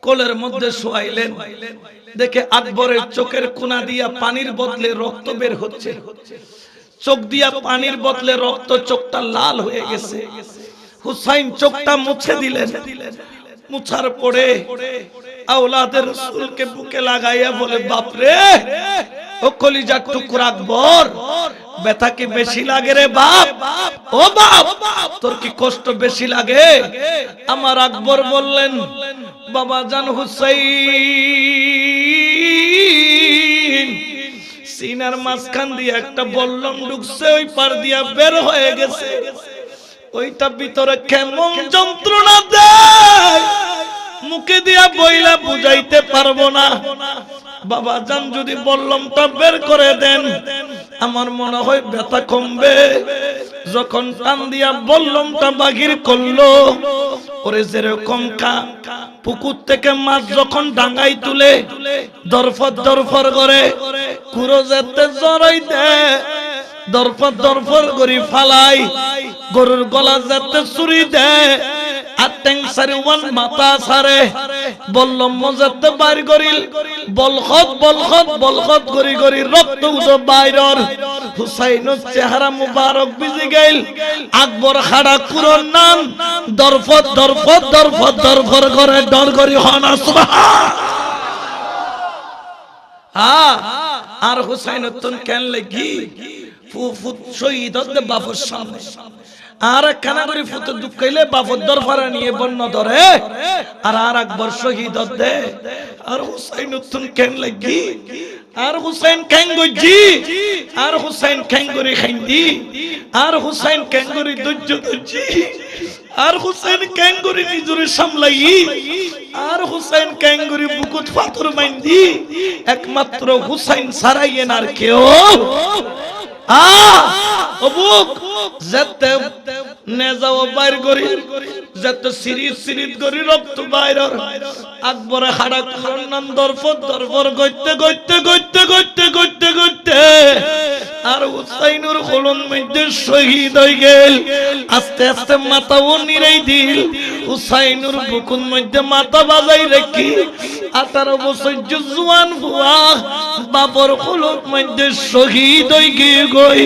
কোলের মধ্যে শোয়াইলেন। দেখে আকবরের চোখের কোনা দিয়া পানির বদলে রক্ত বের হচ্ছে, চোখ দিয়া পানির বদলে রক্ত, চোখটা লাল হয়ে গেছে। হুসাইন চোখটা মুছে দিলেন। মুছার পরে আওলাদের রাসূলকে বুকে লাগাইয়া বলে, বাপরে ও কলিজার টুকরা আকবর, ব্যথা কি বেশি লাগে রে বাপ? ও বাপ, তোর কি কষ্ট বেশি লাগে? আমার আকবর বললেন, বাবা জান হুসাইন, সিনার মাঝখান দিয়ে একটা বল্লম ঢুকছে, ওই পার দিয়া বের হয়ে গেছে। ওইটা ভিতরে কেমন যন্ত্রণা দেয়, মুখে দিয়া বইলা বুঝাইতে পারবো না। বাবা জান যদি বল্লমটা বের করে দেন, আমার মনে হয় ব্যথা কমবে। যখন টান দিয়া বল্লমটা বাহির করলো, ওরে যেরকম পুকুর থেকে মাছ যখন ডাঙ্গাই তুলে দরফর দরফর করে, কুরো যেতে জড়াই দেয়, দরফর দরফর করি ফালাই, গরুর গলা যেতে চুরি দেয়, আর ট্যাংসারি ওয়ান মাথা সারে, বললম মজাতে বাইর করিল, বলখত বলখত বলখত করি করি রক্ত উঠো বাইরর। হুসাইনের চেহারা মুবারক ভিজে গেল। আকবর খাড়া কুরোর নাম দরফত দরফত দরফত দরফর করে ডর করি হনা সুবহান। আর হুসাইনের তুন কেন লাগি ফুফুত শহীদ হতে বাপর সামনে, আর কানা করে ফুতে দুঃখাইলে বাপর দরফারা নিয়ে বন্য ধরে, আর আকবর শহীদ হতে। আর হুসাইন তুন কেন লাগি, আর হুসাইন ক্যাঙ্গজি, আর হুসাইন ক্যাঙ্গরি খাইন্দি, আর হুসাইন ক্যাঙ্গরি দুজ্জ দুজ্জি, আর হুসাইন ক্যাঙ্গরি নিজরে সামলাই, আর হুসাইন ক্যাঙ্গরি বুকুত পাথর মাইন্দি। একমাত্র হুসাইন ছাড়াইয়েন আর কেউ অবুক যেতে নেজাও বাইর করি, যেতে সিরিজ সিরিজ করি রক্ত বাইরর। আকবরে হাড়া কুরন নাম দরফর দরফর গইতে গইতে গইতে গইতে গইতে গইতে আর হুসাইনুর খোলন মধ্যে শহীদ হয়ে গেল। আস্তে আস্তে মাথাও নিরাই দিল। হুসাইনুর বুকুর মধ্যে মাথা বাজাই রেখি 18 বছর জুয়ান বুয়া বাবর খোলন মধ্যে শহীদ হয়ে গিয়ে গই।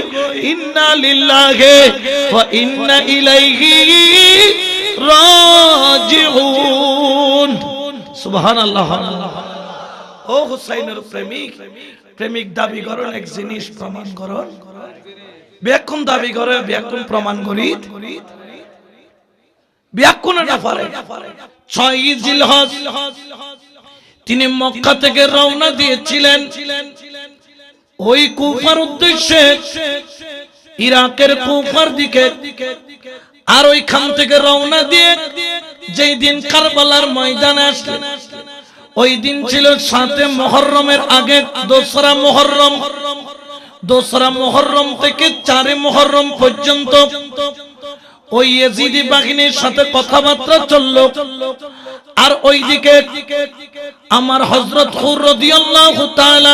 ইন্না লিল্লাহি ওয়া ইন্না ইলাইহি রাজিউন। সুবহানাল্লাহ। ও হুসাইনের প্রেমিক, প্রেমিক দাবি করেন এক জিনিস প্রমাণ করেন, ব্যাকুণ দাবি করে ব্যাকুণ প্রমাণ করি, ব্যাকুণে না পারে। 6 জিলহজ তিনি মক্কা থেকে রওনা দিয়েছিলেন ওই কুফার উদ্দেশ্যে, ইরাকের কুফার দিকে। আর ওইখান থেকে রওনা দিয়ে যেই দিন কারবালার ময়দানে আসলেন, ওই দিন ছিল 7 মুহররমের আগে 2রা মুহররম। 2রা মুহররম থেকে 4 মুহররম পর্যন্ত ওই ইয়াজিদি বাহিনীর সাথে কথাবার্তা চলল। আর ওইদিকে আমার হযরত হুর রাদিয়াল্লাহু তাআলা,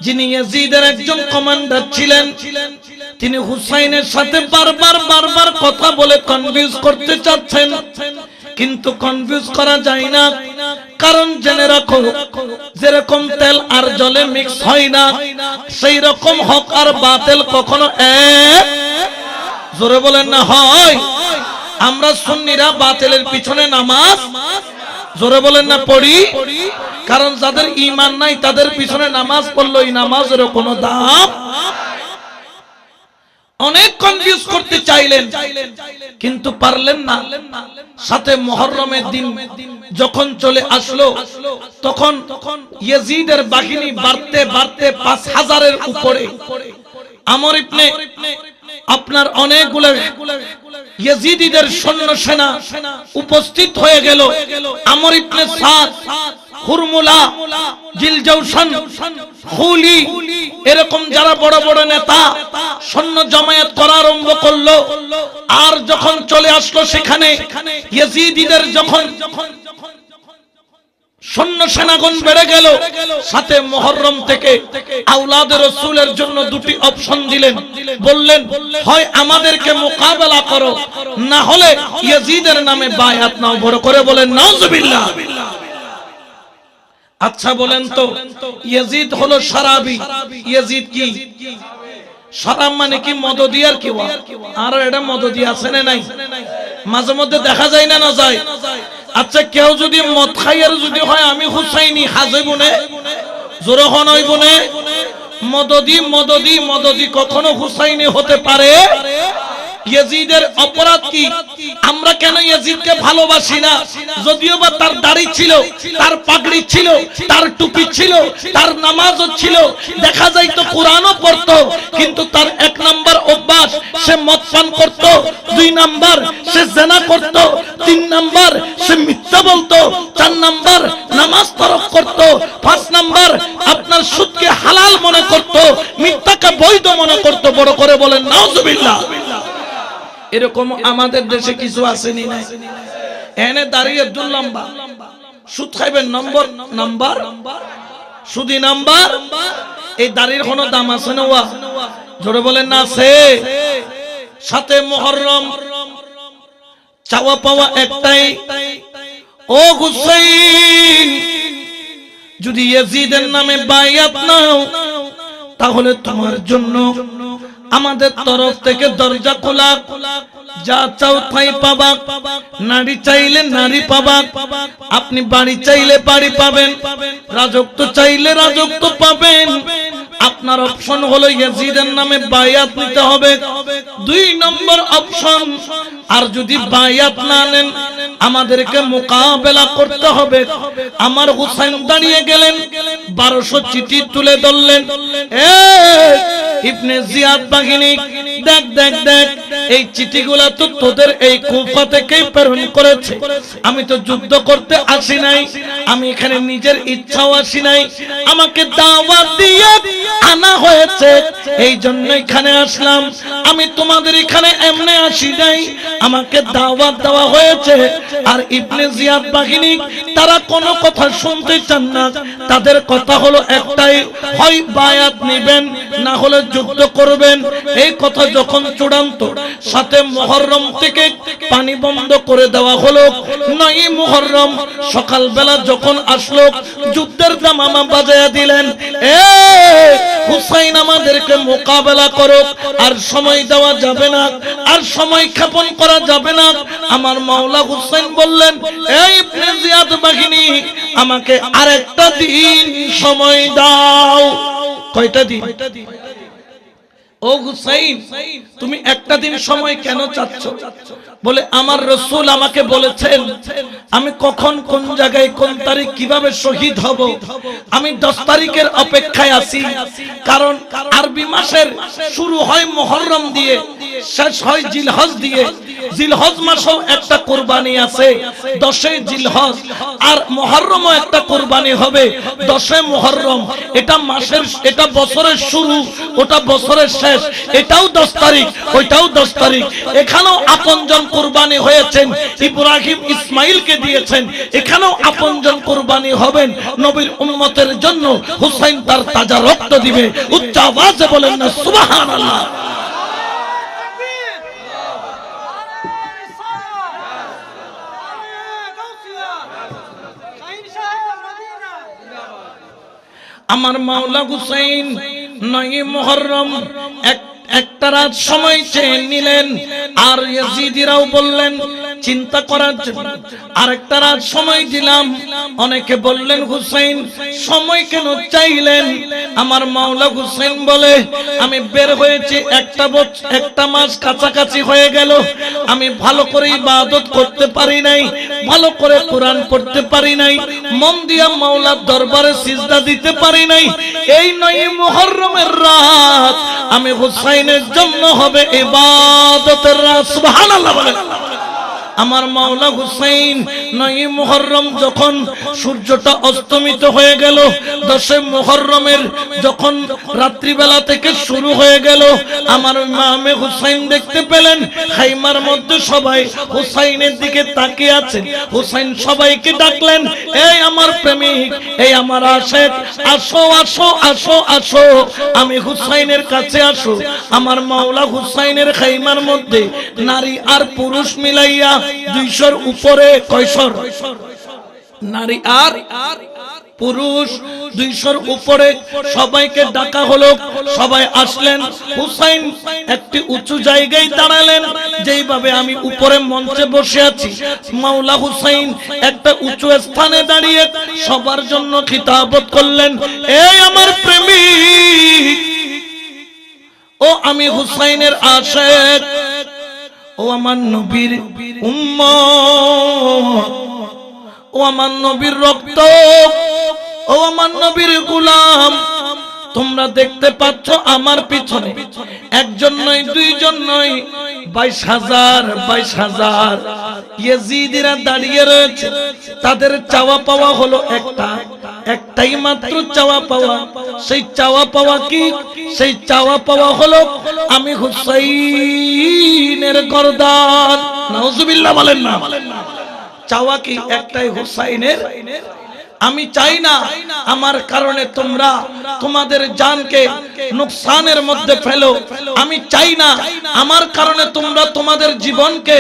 যিনি ইয়াজিদের একজন কমান্ডার ছিলেন, তিনি হুসাইনের সাথে বারবার কথা বলে কনভিন্স করতে চাচ্ছেন, কিন্তু কনভিন্স করা যায় না। কারণ জেনে রাখো, যেরকম তেল আর জলে মিক্স হয় না, সেই রকম হক আর বাতিল কখনো এক। জোরে বলেন না হয়। আমরা সুন্নিরা বাতিলের পিছনে নামাজ, জোরে বলেন না পড়ি। কারণ যাদের ঈমান নাই তাদের পিছনে নামাজ পড়লে ওই নামাজের কোনো দাম। অনেক কনফিউজ করতে চাইলেন কিন্তু পারলেন না। 7 মুহররমের দিন যখন চলে আসলো, তখন ইয়াজিদের বাহিনী বাড়তে বাড়তে 5000-এর উপরে। আমর ইবনে আপনার অনেকগুলো ইয়াজিদিদের সৈন্য সেনা উপস্থিত হয়ে গেল। আমর ইবনে সাদ, হুরমুলা, জিলজাউশান, খুলি, এরকম যারা বড় বড় নেতা সৈন্য জমায়েত করা আরম্ভ করলো। আর যখন চলে আসলো সেখানে ইয়াজিদিদের যখন সৈন্য সেনাগণ বেড়ে গেল, 7 মুহররম থেকে আওলাদের রাসূলের জন্য 2টি অপশন দিলেন। বললেন, হয় আমাদেরকে মোকাবেলা করো, না হলে ইয়াজিদের নামে বায়াত নাও। বড় করে বলেন নাউজুবিল্লাহ। আচ্ছা বলেন তো ইয়াজিদ হলো সারাবি, ইয়াজিদ কি সারাব মানে কি মদদি আর কি আর এটা মদদি আছে না নাই মাঝে মধ্যে দেখা যায় না না যায়। আচ্ছা কেউ যদি মদ খাই আর যদি হয় আমি হুসাইনি হাজইব না জোরে হন হইব না মদদি মদদি মদদি কখনো হুসাইনি হতে পারে? ইয়াজিদের অপরাধ কি? আমরা কেন ইয়াজিদকে ভালোবাসি না? যদিও বা তার দাড়ি ছিল, তার পাগড়ি ছিল, তার টুপি ছিল, তার নামাজও ছিল, দেখা যায় তো কোরআনও পড়তো, কিন্তু তার এক নাম্বার অভ্যাস সে মদ পান করত, দুই নাম্বার সে জিনা করত, তিন নাম্বার সে মিথ্যা বলতো, চার নাম্বার নামাজ তরক করত, পাঁচ নাম্বার আপনার সুদকে হালাল মনে করত, মিথ্যাকে বৈধ মনে করত। বড় করে বলেন নাউজুবিল্লাহ। এরকম আমাদের দেশে কিছু আসেনি না, এনে দাঁড়িয়ে দুল লম্বা সুদ খাইবেন নম্বর নাম্বার সুদি নাম্বার, এই দাড়ির কোনো দাম আছে না? ওয়া জোরে বলেন না আছে। সাথে মুহররম চাওয়া পাওয়া একটাই, ও হুসাইন যদি ইয়াজিদের নামে বাইয়াত নাও তাহলে তোমার জন্য আমাদের তরফ থেকে দরজা খোলা, যা চাও তাই পাবা, নারী চাইলে নারী পাবা, আপনি বাড়ি চাইলে বাড়ি পাবেন, রাজত্ব চাইলে রাজত্ব পাবেন। আপনার অপশন হলো ইয়াজিদের নামে বায়াত নিতে হবে, দুই নম্বর অপশন। আর যদি বায়াত না নেন আমাদেরকে মোকাবেলা করতে হবে। আমার হুসাইন দাঁড়িয়ে গেলেন, 1200 চিঠি তুলে ধরলেন, ইবনে জিয়াদ বাহিনী দেখ দেখ দেখ, এই চিঠিগুলা তো তোদের এই কুফা থেকেই প্রেরণ করেছে। আমি তো যুদ্ধ করতে আসি নাই, আমি এখানে নিজের ইচ্ছাও আসি নাই, আমাকে দাওয়াত দিয়ে আনা হয়েছে, এই জন্য এখানে আসলাম। আমি তোমাদের এখানে এমনি আসি নাই, আমাকে দাওয়াত দেওয়া হয়েছে। আর ইবনে জিয়াদ বাহিনী তারা কোনো কথা শুনতে চান না, তাদের কথা হলো একটাই, হয় বায়াত নেবেন না হলে যুদ্ধ করবেন। এই কথা যখন চূড়ান্ত, সাথে মুহররম থেকে পানি বন্ধ করে দেওয়া হলো। 9 মুহররম সকালবেলা যখন আসলো, যুদ্ধের দামামা বাজায়া দিলেন, হুসাইন আমাদেরকে মোকাবেলা করো, আর সময় দেওয়া যাবে না, আর সময় ক্ষেপণ করা যাবে না। আমার মাওলা হুসাইন বললেন, এই ইবনে জিয়াদ বাহিনী আমাকে আরেকটা দিন সময় দাও। কয়টা দিন? ও হুসাইন তুমি একটা দিন সময় কেন চাচ্ছ? বলে আমার রাসূল আমাকে বলেছেন আমি কখন কোন জায়গায় কোন তারিখ কিভাবে শহীদ হব, আমি 10 তারিখের অপেক্ষায় আছি। কারণ আরবি মাসের শুরু হয় মুহররম দিয়ে, শেষ হয় জিলহজ দিয়ে। জিলহজ মাসেও একটা কুরবানি আছে 10 জিলহজ, আর মুহররমও একটা কুরবানি হবে 10 মুহররম। এটা মাসের, এটা বছরের শুরু, ওটা বছরের শেষ, এটাও 10 তারিখ, ওইটাও 10 তারিখ। এখানেও আপনজন কুরবানি হয়েছেন, ইব্রাহিম ইসমাইলকে দিয়েছেন, এখানেও আপনজন কুরবানি হবেন নবীর উম্মতের জন্য। হুসাইন তার তাজা রক্ত দিবে, উচ্চ আওয়াজে বলেন না সুবহানাল্লাহ। আমার মাওলা হুসাইন 9 মুহররম একটা রাত সময় চেয়ে নিলেন, আর ইয়াজিদিরাও বললেন চিন্তা করার জন্য আরেকটা রাত সময় দিলাম। অনেকে বললেন হুসাইন সময় কেন চাইলেন? আমার মাওলা হুসাইন বলে আমি বের হয়েছি একটা মাস কাছাকাছি হয়ে গেল, আমি ভালো করে ইবাদত করতে পারি নাই, ভালো করে কোরআন পড়তে পারি নাই, মন দিয়া মাওলার দরবারে সিজদা দিতে পারি নাই। এই 9 মুহররমের রাত আমি হুসাইনের জন্য হবে ইবাদতের রাত। সুবহানাল্লাহ বলেন। আমার মাওলা হুসাইন 9 মুহররম যখন সূর্যটা অস্তমিত হয়ে গেল, 10 মুহররমের যখন রাত্রিবেলা থেকে শুরু হয়ে গেল, আমার ইমামে হুসাইন দেখতে পেলেন খাইমার মধ্যে সবাই হুসাইনের দিকে তাকিয়ে আছে। হুসাইন সবাইকে ডাকলেন, এই আমার প্রেমিক, এই আমার আশিক, আসো আসো আসো আসো, আমি হুসাইনের কাছে আসো। আমার মাওলা হুসাইনের খাইমার মধ্যে নারী আর পুরুষ মিলাইয়া 200-র উপরে, কয়শর নারী আর পুরুষ 200-র উপরে সবাইকে ডাকা হলো, সবাই আসলেন। হুসাইন একটি উঁচু জায়গায় দাঁড়ালেন, যেইভাবে আমি উপরে মঞ্চে বসে আছি, মাওলা হুসাইন একটা উঁচু স্থানে দাঁড়িয়ে সবার জন্য খিতাবত করলেন, এই আমার প্রেমিক, ও আমি হুসাইনের আশিক, ও আমার নবীর উম্মত, ও আমার নবীর রক্ত, ও আমার নবীর গোলাম, তোমরা দেখতে পাচ্ছ আমার পিছনে একজন নয়, দুইজন নয়, 22,000 ইয়েজিদিরা দাঁড়িয়ে রয়েছে। তাদের চাওয়া পাওয়া হলো একটাই মাত্র চাওয়া পাওয়া। সেই চাওয়া পাওয়া কি? সেই চাওয়া পাওয়া হলো আমি হুসাইনের গর্দান। নাউজুবিল্লাহ বলেন না। চাওয়া কি? একটাই, হুসাইনের। আমি চাই না আমার কারণে তোমরা তোমাদের জানকে নুকসানের মধ্যে ফেলো। আমি চাই না আমার কারণে তোমরা তোমাদের জীবনকে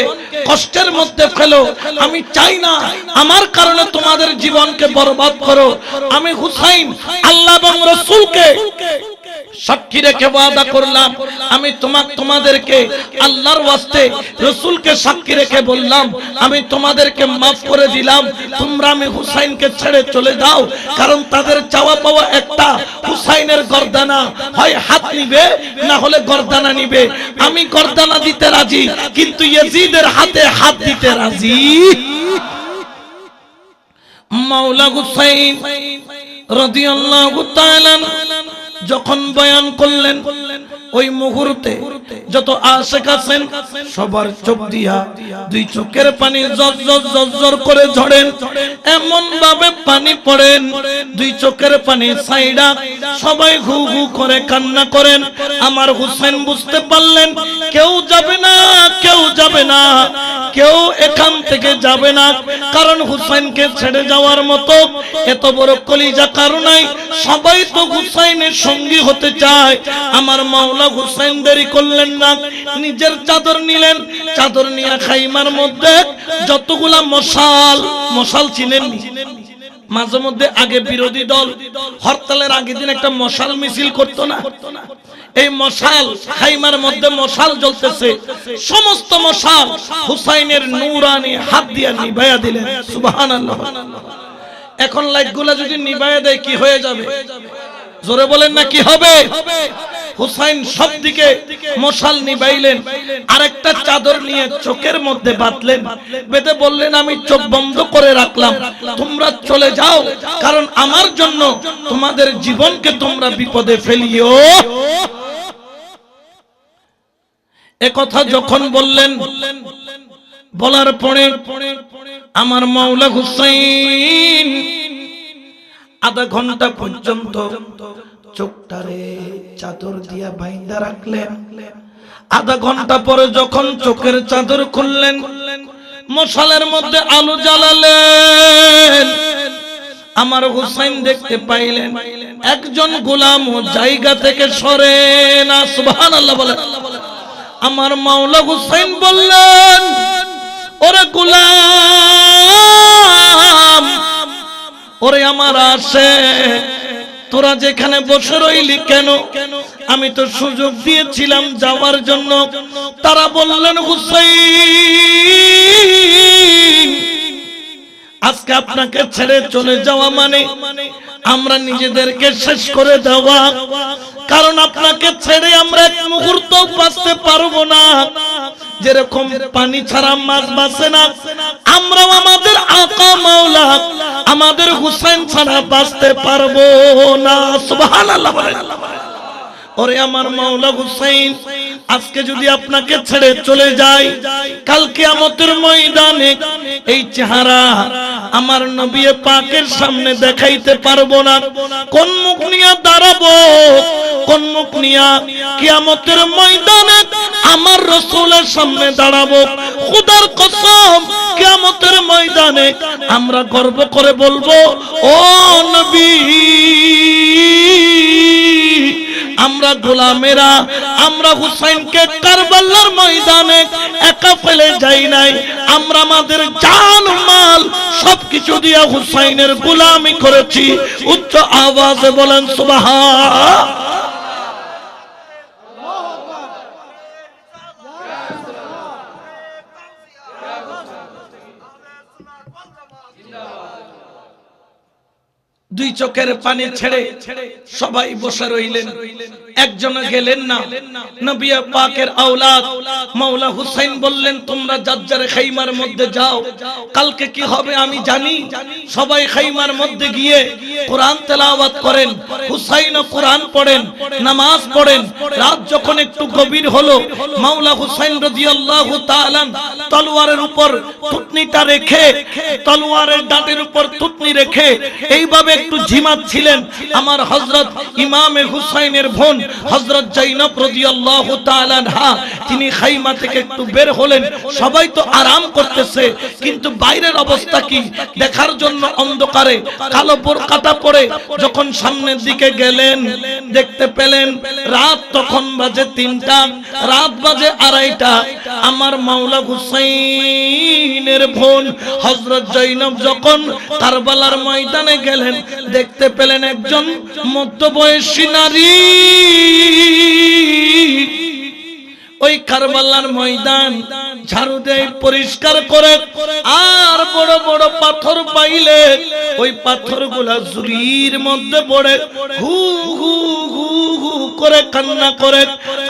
কষ্টের মধ্যে ফেলো। আমি চাই না আমার কারণে তোমাদের জীবনকে বরবাদ করো। আমি হুসাইন আল্লাহ এবং রাসূলকে সাক্ষী রেখে ওয়াদা করলাম, আমি তোমাদেরকে আল্লাহর ওয়াস্তে রাসূলকে সাক্ষী রেখে বললাম, আমি তোমাদেরকে maaf করে দিলাম। তোমরা আমি হুসাইনকে ছেড়ে চলে যাও, কারণ তাদের চাওয়া পাওয়া একটা, হুসাইনের গর্দানা। হয় হাত নিবে না হলে গর্দানা নিবে। আমি গর্দানা দিতে রাজি, কিন্তু ইয়াজিদের হাতে হাত দিতে রাজি। মাওলা হুসাইন রাদিয়াল্লাহু তাআলা যখন বয়ান করলেন, ওই মুহূর্তে যত আশিক আছেন সবার চোখ দিয়া দুই চোখের পানি জর করে ঝরেন। এমন ভাবে পানি পড়েন, দুই চোখের পানি সাইডা সবাই ঘু ঘু করে কান্না করেন। আমার হুসাইন বুঝতে পারলেন কেউ যাবে না, কেউ যাবে না, কেউ এখান থেকে যাবে না, কারণ হুসাইনকে ছেড়ে যাওয়ার মতো এত বড় কলিজা কারো নাই। সবাই তো হুসাইনের সঙ্গী হতে চায়। আমার মাওলা হুসাইন দেরি করলেন না, নিজের চাদর নিলেন, চাদর নিয়ে খাইমার মধ্যে যতগুলা মশাল চিনেন, মাঝে মধ্যে আগে বিরোধী দল হরতালের আগের দিন একটা মশাল মিছিল করতো না, এই মশাল খাইমার মধ্যে মশাল জ্বলতেছে, সমস্ত মশাল হুসাইনের নূরানি হাত দিয়ে নিভাইয়া দিলেন। সুবহানাল্লাহ। এখন লাইটগুলা যদি নিভাইয়া দেয় কি হয়ে যাবে? জোরে বলেন না, কি হবে? হুসাইন সব দিকে মশাল নিভাইলেন, আরেকটা চাদর নিয়ে চোখের মধ্যে বাঁধলেন, বেঁধে বললেন, আমি চোখ বন্ধ করে রাখলাম, তোমরা চলে যাও, কারণ আমার জন্য তোমাদের জীবনকে তোমরা বিপদে ফেলিও। এ কথা যখন বললেন, বলার পরে আমার মাওলা হুসাইন আধা ঘন্টা পর্যন্ত চোখটারে চাদর দিয়া বাইন্ধা রাখলেন। আধা ঘন্টা পরে যখন চোখের চাদর খুললেন, মশালের মধ্যে আলো জ্বালালেন। আমার হুসাইন দেখতে পাইলেন একজন গোলাম জায়গা থেকে সরে না। সুবহানাল্লাহ বলেন। আমার মাওলা হুসাইন বললেন, ওরে গোলাম, ওরে আমার আশিক, তোরা যেখানে বসে রইলি কেন? আমি তো সুযোগ দিয়েছিলাম যাওয়ার জন্য। তারা বললেন, হুসাইন, আজকে আপনাকে ছেড়ে চলে যাওয়া মানে আমরা নিজেদেরকে শেষ করে দেওয়া, কারণ আপনাকে ছেড়ে আমরা এক মুহূর্ত বাঁচতে পারবো না। যেরকম পানি ছাড়া মাছ বাঁচে না, আমরাও আমাদের আকা মাওলা আমাদের হুসাইন ছাড়া বাঁচতে পারবো না। সুবহানাল্লাহ। ওরে আমার মাওলা হুসাইন, আজকে যদি আপনাকে ছেড়ে চলে যাই, কাল কিয়ামতের ময়দানে এই চেহারা আমার নবী পাকের সামনে দেখাইতে পারবো না। কোন মুখ নিয়ে দাঁড়াবো? কোন মুখ নিয়ে কিয়ামতের ময়দানে আমার রাসূলের সামনে দাঁড়াবো? খোদার কসম, কিয়ামতের ময়দানে আমরা গর্ব করে বলবো, ও নবী, আমরা গোলামেরা, আমরা হুসাইনকে কারবালার ময়দানে একা ফেলে যাই নাই, আমরা আমাদের জান মাল সবকিছু দিয়ে হুসাইনের গোলামি করেছি। উচ্চ আওয়াজে বলেন সুবহান। দুই চোখের পানি ছেড়ে সবাই বসে রইলেন, একজনে গেলেন না। নবী পাকের আওলাদ মাওলা হুসাইন বললেন, তোমরা যার খাইমার মধ্যে যাও, কালকে কি হবে আমি জানি। সবাই খাইমার মধ্যে গিয়ে কোরআন তেলাওয়াত করেন, হুসাইনও কোরআন পড়েন, নামাজ পড়েন। রাত যখন একটু গভীর হলো, মাওলা হুসাইন রাদিয়াল্লাহু তাআলা তলোয়ারের উপর থুতনিটা রেখে, তলোয়ারের দাঁতের উপর থুতনি রেখে এইভাবে একটু ঝিমাচ্ছিলেন। আমার হযরত ইমামে হুসাইনের বোন হযরত জাইনব রাদিয়াল্লাহু তাআলা আনহা তিনি খাইমা থেকে একটু বের হলেন। সবাই তো আরাম করতেছে, কিন্তু বাইরের অবস্থা কি দেখার জন্য অন্ধকারে কালো বোরকাটা পরে যখন সামনের দিকে গেলেন, দেখতে পেলেন রাত তখন বাজে 3টা, রাত বাজে 2:30টা। আমার মাওলা হুসাইনের বোন হযরত জাইনব যখন কারবালার ময়দানে গেলেন, দেখতে পেলেন একজন মধ্যবয়সী নারী ওই কারবালার ময়দান ঝাড়ু দেয়, পরিষ্কার করে। আর বড় বড় পাথর পাইলে ওই পাথরগুলা ঝুড়ির মধ্যে পড়ে হু হু হু হু করে কান্না করে।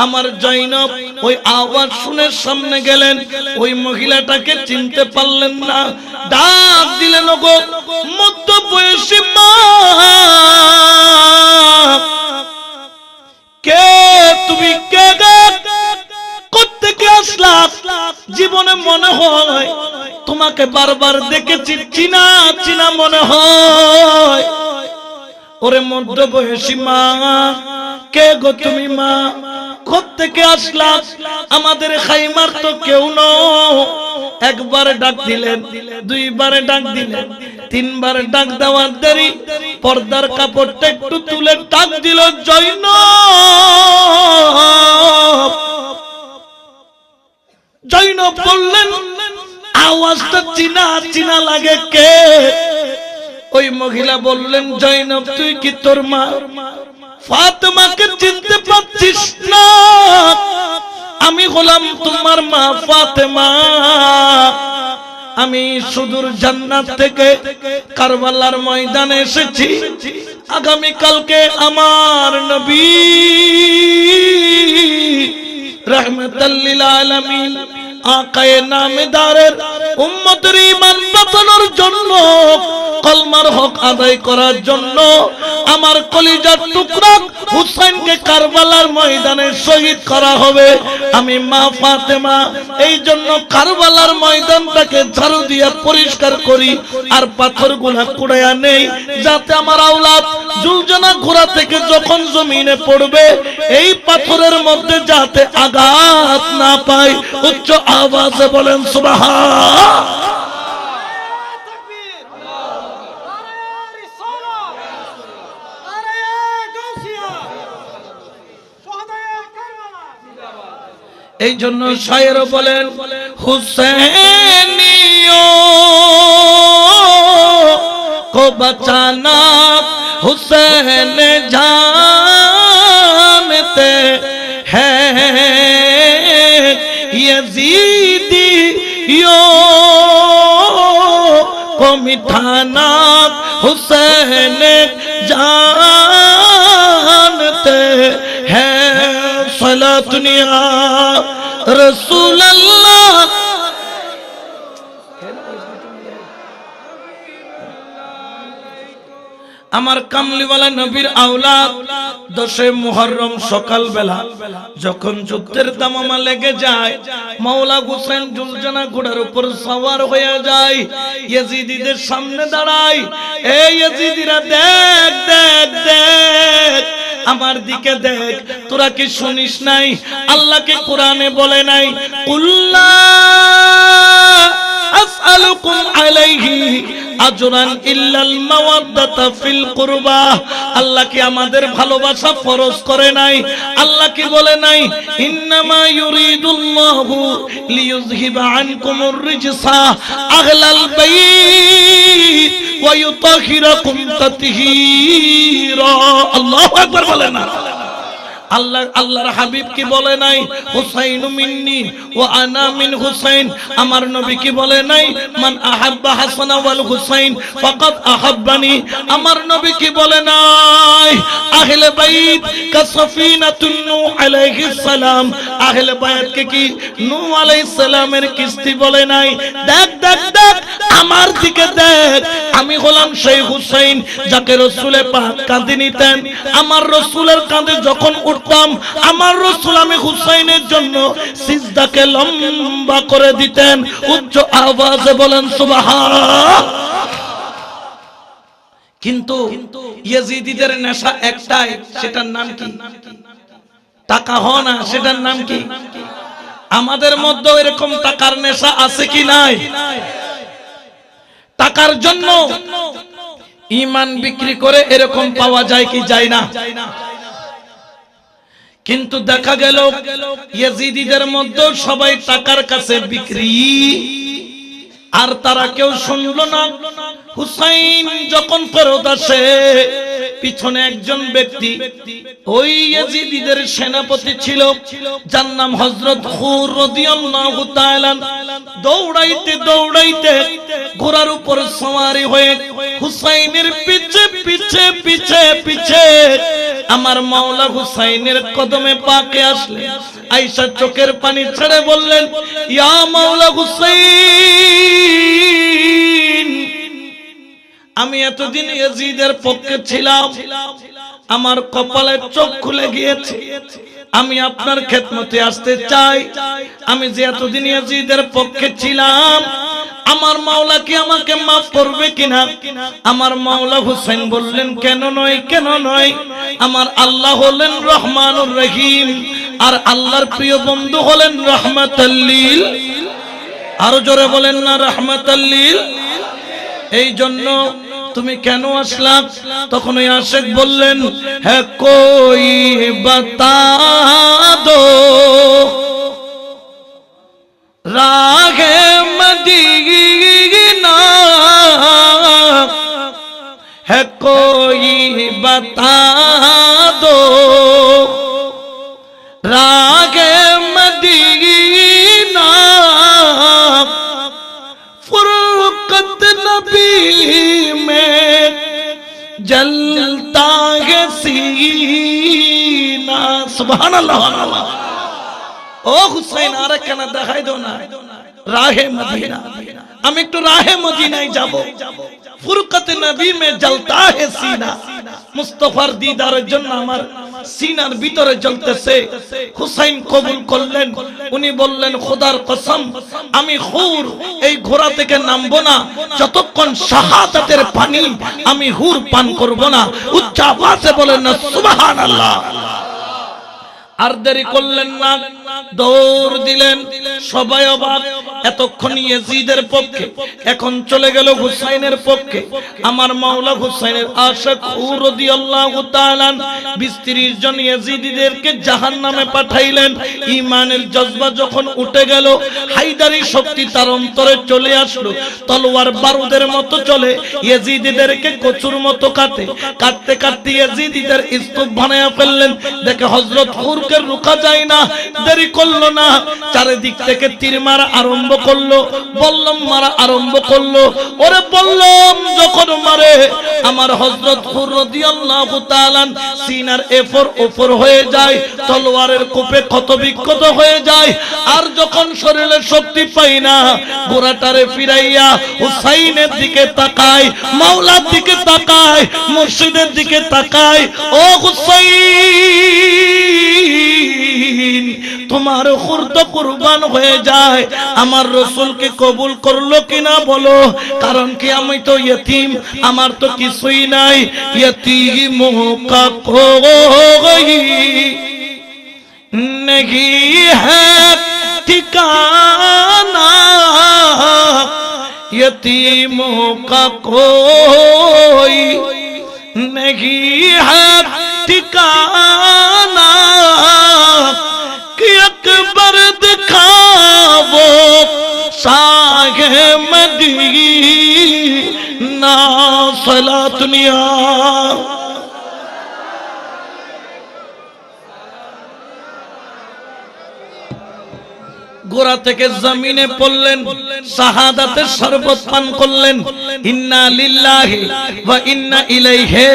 আমার জাইনব ওই আওয়াজ শুনে সামনে গেলেন, ওই মহিলাটাকে চিনতে পারলেন না। ডাক দিলেন, ওগো মধ্যবয়সী মা, কে তুমি, কে গো, কোত্থেকে আসলা? জীবনে মনে হয় তোমাকে বারবার দেখেছি, চিনা চিনা মনে হয়। ওরে মধ্যবয়সী মা, কে গো তুমি মা, কোত্থেকে আসলা? আমাদের খাইমার তো কেউ নও। একবার ডাক দিলেন, দুইবারে ডাক দিলেন, 3বার ডাক দেওয়ার দেরি, পর্দার কাপড়টা একটু তুলে ডাক দিল, জৈনব। জৈনব বললেন, আওয়াজটা চিনা চিনা লাগে, কে? ওই মহিলা বললেন, জৈনব তুই কি তোর মা ফাতেমাকে চিনতে পারছিস না? আমি হলাম তোমার মা ফাতেমা। আমি সুদূর জান্নাত থেকে কারবালার ময়দানে এসেছি। আগামী কালকে আমার নবী রাহমাতাল লিল আলামিন আকায়ে নামদারের উম্মতের ঈমান বাঁচানোর জন্য, কলমার হক আদায় করার জন্য আমার কলিজার টুকরা হুসাইনকে কারবালার ময়দানে শহীদ করা হবে। আমি মা ফাতেমা এই জন্য কারবালার ময়দানটাকে ঝাড়ু দিয়ে পরিষ্কার করি আর পাথরগুলা কুড়াইয়া নেই, যাতে আমার আওলাদ জুলজানা ঘোড়া থেকে যখন জমিনে পড়বে এই পাথরের মধ্যে যাতে আঘাত না পায়। উচ্চ আওয়াজে বলেন সুবহান। এই জন্য শায়ের বলেন, হুসैनियों को बचाना हुसैन जानते हैं, यजीदियों को मिटाना हुसैन जानते हैं। सलातुनिया रसूल अल्लाह। আমার কামলিওয়ালা নবীর আওলাদ 10 মুহররম সকাল বেলা যখন যুদ্ধের দামামা লেগে যায়, মাওলা হুসাইন জুলজানা ঘোড়ার উপর সওয়ার হয়ে যায়, ইয়াজিদিদের সামনে দাঁড়ায়। এই ইয়াজিদিরা দেখ দেখ দেখ, আমার দিকে দেখ, তোরা কি শুনিস নাই? আল্লাহকে কোরআনে বলে নাই, কুল্লা আসআলুকুম আলাইহি আজরান ইল্লাল মাওয়াদ্দাতা ফিল কুরবা। আল্লাহ কি আমাদের ভালোবাসা ফরজ করে নাই? আল্লাহ কি বলে নাই ইন্নামা ইউরিদুল্লাহু লিইয়ুযহিবা আনকুমুর রিজসা আহলাল বাইত ওয়া ইউতাহিরাকুম তাতহীরা। আল্লাহু আকবার বলে না? আল্লাহর হাবিব কি বলে নাই হুসাইন মিন্নি ওয়া আনা মিন হুসাইন? আমার নবী কি বলে নাই মান আহাব্বা হাসান ওয়াল হুসাইন ফাকাদ আহাব্বানি? আমার নবী কি বলে নাই আহলে বাইত কা সাফিনাতুন নূহ আলাইহিস সালাম? আহলে বাইত কে কি নূহ আলাইহিস সালামের কিস্তি বলে নাই? দেখ দেখ দেখ আমার দিকে দেখ, আমি হলাম সেই হুসাইন যাকে রাসূলে পাক কাঁদে নিতেন। আমার রাসূলের কাঁধে যখন উঠতাম আমার রাসূল আমি হুসাইনের জন্য সিজদাকে লম্বা করে দিতেন। উচ্চ আওয়াজে বলেন সুবহানাল্লাহ। কিন্তু ইয়াজিদিদের নেশা একটাই, সেটার নাম কি? টাকা হয় না, সেটার নাম কি? আমাদের মধ্যে এরকম টাকার নেশা আছে কি নাই? টাকার জন্য ঈমান বিক্রি করে এরকম পাওয়া যায় কি যায় না? কিন্তু দেখা গেল ইয়াজিদিদের মধ্যে সবাই টাকার কাছে বিক্রি, আর তারা কেউ শুনলো না। হুসাইন যখন ফেরত আসে, পিছনে একজন ব্যক্তি ওই ইয়াজিদিদের সেনাপতি ছিল, যার নাম হযরত খুর রাদিয়াল্লাহু তাআলা। দৌড়াইতে দৌড়াইতে ঘোড়ার উপর সওয়ারি হয়ে হুসাইনের পিছে পিছে পিছে পিছে আমার মাওলা হুসাইনের কদমে পাকে আসলেন। আয়েশা চোখের পানি ছেড়ে বললেন, ইয়া মাওলা হুসাইন, আমি এতদিন ইয়াজিদের পক্ষে ছিলাম, আমার কপালের চোখ খুলে গিয়েছে, আমি আপনার খেদমতে আসতে চাই। আমি যে এতদিন ইয়াজিদের পক্ষে ছিলাম, আমার মাওলা কি আমাকে মাফ করবে কিনা? আমার মাওলা হুসাইন বললেন, কেন নয়, কেন নয়। আমার আল্লাহ হলেন রহমানুর রহিম, আর আল্লাহর প্রিয় বন্ধু হলেন রাহমাতাল লিল। আরো জোরে বলেন না, রাহমাতাল লিল। এই জন্য তুমি কেন আসলা? তখন ওই আশিক বললেন, হ্যাঁ কোই বাতা দো রাগে মদিনা, है कोई बता दो रागे मदीना, फुरकत नबी में जलता है सीना। सुभान अल्लाह। ও হুসাইন, আরে কেন দেখাই দাও না রাহে মদিনা? আমি একটু রাহে মদিনায় যাব। ফুরকাতে নবী মে জ্বলতা হে সিনা, মুস্তাফার দিদারের জন্য আমার সিনার ভিতরে জ্বলতেছে। হুসাইন কবুল করলেন। উনি বললেন, খোদার কসম, আমি হুর এই ঘোড়া থেকে নামবো না যতক্ষণ শাহাদাতের পানি আমি হুর পান করব না। উচ্চ আওয়াজে বলেন না সুবহানাল্লাহ। আর দেরি করলেন না, দৌড় দিলেন। সবাই অবাক। এতক্ষণ ইয়াজিদের পক্ষে, এখন চলে গেল হুসাইনের পক্ষে। আমার মাওলা হুসাইনের আশিক খুর রাদিয়াল্লাহু তাআলা 20-30 জন ইয়াজিদিদেরকে জাহান্নামে পাঠাইলেন। ঈমানের জজবা যখন উঠে গেল, হায়দারি শক্তি তার অন্তরে চলে আসলো। তলোয়ার বারুদের মতো চলে, ইয়াজিদিদেরকে কচুর মতো কাটে। কাটতে কাটতে ইয়াজিদিদের স্তূপ বানায়া ফেললেন। দেখে হযরত খুরকে রোকা যায় না, দেরি করলো না, চারিদিক থেকে তীর মারা আরম্ভ করলো, বল্লম মারা আরম্ভ করলো। ওরে বল্লম যখন মারে, আমার হযরত খুর রাদিয়াল্লাহু তাআলা সিনার এফর ওফর হয়ে যায়, তলোয়ারের কোপে ক্ষত বিক্ষত হয়ে যায়। আর যখন শরীরে শক্তি পাই না, ঘোড়াটারে ফিরাইয়া হুসাইনের দিকে তাকায়, মাওলার দিকে তাকায়, মুর্শিদের দিকে তাকায়। ও হুসাইন, তোমার খুরদ কুরবান হয়ে যায়, আমার রাসূলকে কবুল করলো কিনা বলো? কারণ কি আমি তো ইয়তীম, আমার তো কিছুই নাই। ইয়তীমোं का कोई नहीं है ठिकाना, यतीमों का कोई नहीं है ठिकाना कि अकबर दिखावो सागे मदीना सलात दुनिया। গোরা থেকে জমিনে পড়লেন, শাহাদাতের শরবত পান করলেন। ইন্না লিল্লাহি ওয়া ইন্না ইলাইহি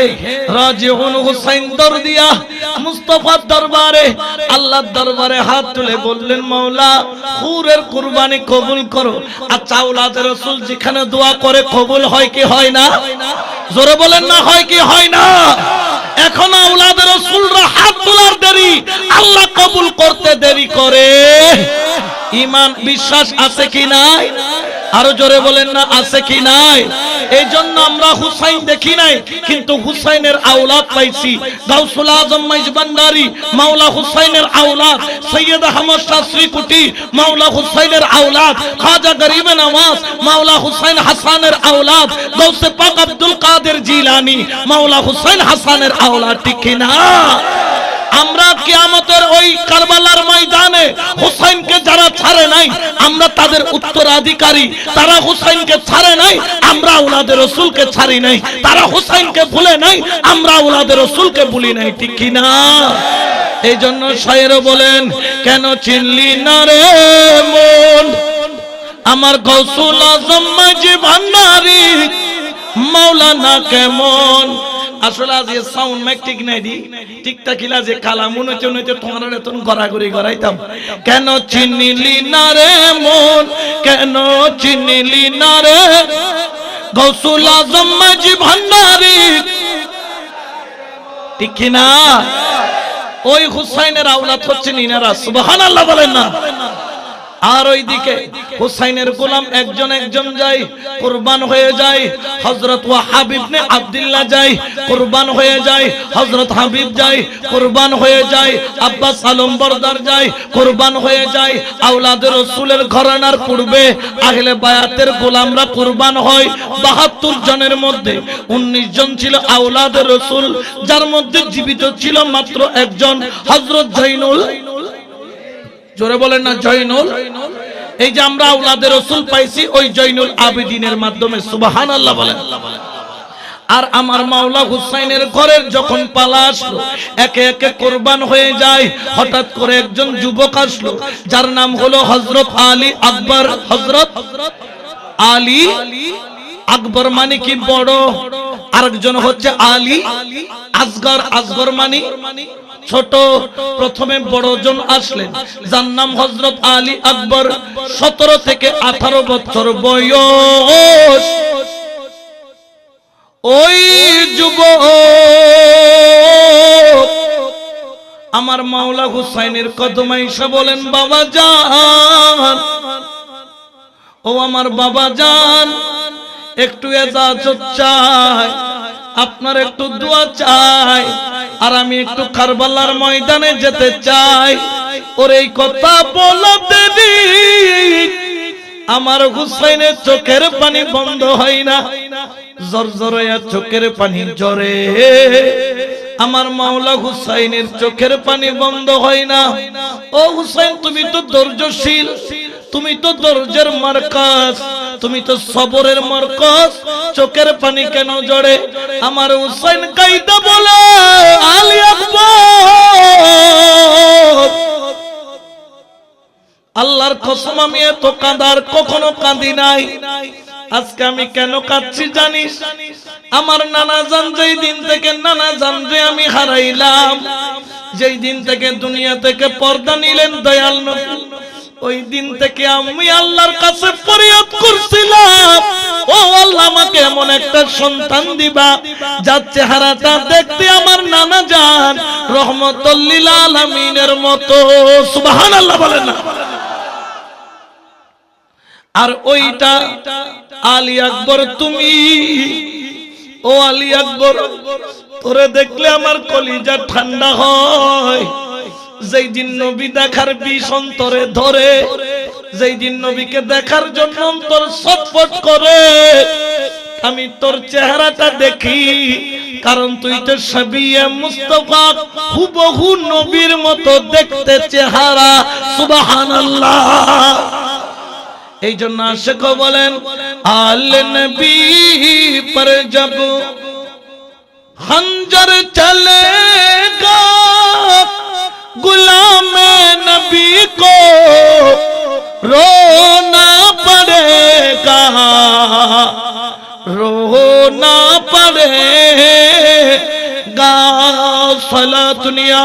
রাজিউন। হুসাইন দরদিয়া মুস্তাফার দরবারে, আল্লাহর দরবারে হাত তুলে বললেন, মাওলা হুরের কুরবানি কবুল করো। আচ্ছা, আওলাদের রাসূল যেখানে দোয়া করে কবুল হয় কি হয় না? জোরে বলেন না, হয় কি হয় না? এখন আওলাদের রাসূলরা হাত তোলার দেরি, আল্লাহ কবুল করতে দেরি করে। ঈমান বিশ্বাস আছে কি নাই? আরো জোরে বলেন না, আছে কি নাই? এই জন্য আমরা হুসাইন দেখি নাই, কিন্তু হুসাইনের আওলাদ পাইছি। গাউসুল আজম মাইজবান্ডারি মাওলা হুসাইনের আওলাদ, সৈয়দ আহমদ শাহ শ্রীকুটি মাওলা হুসাইনের আওলাদ, খাজা গরিবে নওয়াজ মাওলা হুসাইন হাসানের আওলাদ, গৌসে পাক আব্দুল কাদের জিলানী মাওলা হুসাইন হাসানের আওলাদ। ঠিক কি না? আমরা কিয়ামতের ওই কারবালার ময়দানে হুসাইনকে যারা ছাড়ে নাই, আমরা তাদের উত্তরাধিকারী। তারা হুসাইনকে ছাড়ে নাই, আমরা আওলাদের রাসূলকে ছাড়ি নাই। তারা হুসাইনকে ভুলে নাই, আমরা আওলাদের রাসূলকে ভুলি নাই। ঠিক কি না? এই জন্য শায়ের বলেন, কেন চিনলি না রে মন আমার গাউসুল আজম মাইজভান্ডারি মাওলানা কেমন। আসলে আজ সাউন্ড মাইক ঠিক নাই দি, ঠিকঠাক কিলা যে কালা মনে হচ্ছে তোমার এতন গড়াগড়ি গড়াইতাম। কেন চিনিলি না রে মন, কেন চিনিলি না রে গাউসুল আজম মাইজভান্ডারি। ঠিক কি না? ওই হুসাইনের আওলাদ হচ্ছেন ইনারা। সুবহানাল্লাহ বলেন না। আর ওইদিকে হুসাইনের গোলাম একজন একজন যায়, কুরবান হয়ে যায়। হযরত ওয়াহাব ইবনে আব্দুল্লাহ যায়, কুরবান হয়ে যায়। হযরত হাবিব যায়, কুরবান হয়ে যায়। আব্বাস আলম বরদার যায়, কুরবান হয়ে যায়। আওলাদের রাসূলের ঘরানার পূর্বে আহলে বায়াতের গোলামরা কুরবান হয়। ৭২ জনের মধ্যে ১৯ জন ছিল আওলাদের রাসূল, যার মধ্যে জীবিত ছিল মাত্র একজন, হযরত জয়নুল। জোরে বলেন না, জয়নুল। এই যে আমরা আওলাদের রাসূল পাইছি ওই জয়নুল আবেদিনের মাধ্যমে। সুবহানাল্লাহ বলেন। আর আমার মাওলা হুসাইনের ঘরের যখন পালা আসলো, একে একে কুরবান হয়ে যায়। হঠাৎ করে একজন যুবক আসলো, যার নাম হলো হযরত আলী আকবর। হযরত আলী আকবর মানে কি বড়, আরেকজন হচ্ছে আলী আসগর। আসগর মানে ছোট। প্রথমে বড়জন আসলেন, যার নাম হযরত আলী আকবর। 17 থেকে 18 বছর বয়স। ওই যুবক আমার মাওলা হুসাইনের কদমে এসে বলেন, বাবা জান, ও আমার বাবা জান, একটু ইজাজত চাই, আপনার একটু দোয়া চাই, আর আমি একটু কারবালার ময়দানে যেতে চাই। ওর এই কথা বলতে দি আমার হুসাইনের চোখের পানি বন্ধ হয় না, জরজরায়া চোখের পানি ঝরে। আমার মাওলা হুসাইনের চোখের পানি বন্ধ হয় না। ও হুসাইন, তুমি তো ধৈর্যশীল, তুমি তো ধৈর্যের মার্কাস, তুমি তো সবরের মার্কাস, চোখের পানি কেন ঝরে? আমার হুসাইন কাইদা বলে, আলী আকবর, আল্লাহর কসম আমি এত কাঁদার কখনো কাঁদি নাই। আজকে আমি কেন কাঁদছি জানিস? আমার নানা জান যেই দিন থেকে নানা জান রে আমি হারাইলাম, যেই দিন থেকে দুনিয়া থেকে পর্দা নিলেন দয়াল নবী, ওই দিন থেকে আমি আল্লাহর কাছে ফরিয়াদ করছিলাম, ও আল্লাহ আমাকে এমন একটা সন্তান দিবা যার চেহারাটা দেখতে আমার নানা জান রহমতুল লিল আলামিনের মতো। সুবহানাল্লাহ বলেন না। আর ওইটা আলী আকবর তুমি। ও আলী আকবর, তোরে দেখলে আমার কলিজা ঠান্ডা হয়। যেই দিন নবী দেখার বিষ অন্তরে ধরে, যেই দিন নবীকে দেখার জন্য অন্তর ছটফট করে, আমি তোর চেহারাটা দেখি, কারণ তুই তো শবিয়ে মুস্তাফা, হুবহু নবীর মতো দেখতে চেহারা। সুবহানাল্লাহ। এই জন্য আশিক বলেন আল নবী পর জব খঞ্জর চলেগা, गुलाम नबी को रोना पड़ेगा, रोना पड़ेगा। फला दुनिया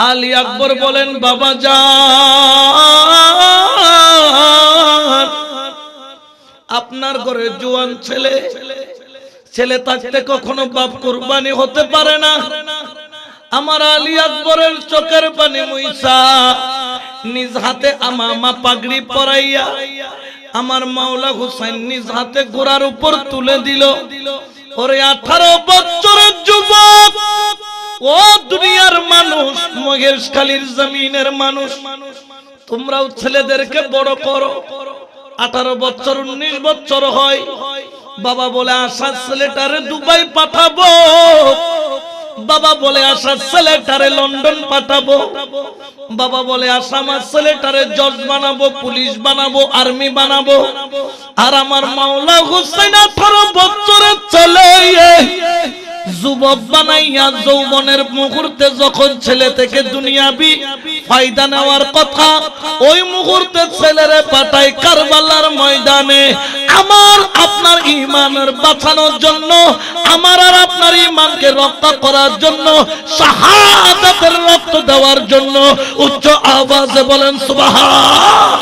আলী আকবর বলেন বাবা যান, আপনার ঘরে জোয়ান ছেলে, ছেলে থাকতে কখনো বাপ কুরবানি হতে পারে না। আমার আলী আকবরের চোখের পানি মুইসা নিজ হাতে আমামা পাগড়ি পরাইয়া আমার মাওলা হুসাইন নিজ হাতে ঘোড়ার উপর তুলে দিল। ওরে 18 বছরের যুবক, ও দুনিয়ার মানুষ, মহেশখালীর জমিনের মানুষ, তোমরাও ছেলেদেরকে বড় করো। 18 বছর 19 বছর হয়, বাবা বলে আশা ছেলেটারে দুবাই পাঠাবো, বাবা বলে আশা ছেলেটারে লন্ডন পাঠাবো, বাবা বলে আশা আমার ছেলেটারে জজ বানাবো, পুলিশ বানাবো, আর্মি বানাবো। আর আমার মাওলা হুসাইন 18 বছরের ছেলে যুবক বানাইয়া যৌবনের মুহূর্তে যখন ছেলে থেকে দুনিয়াবি ফায়দা নেওয়ার কথা, ওই মুহূর্তে ছেলেরে পাঠায় কারবালার ময়দানে আমার আপনার ঈমানের বাঁচানোর জন্য, আমার আর আপনার ঈমানকে রক্ষা করার জন্য, শাহাদাতের রক্ত দেওয়ার জন্য। উচ্চ আওয়াজে বলেন সুবহান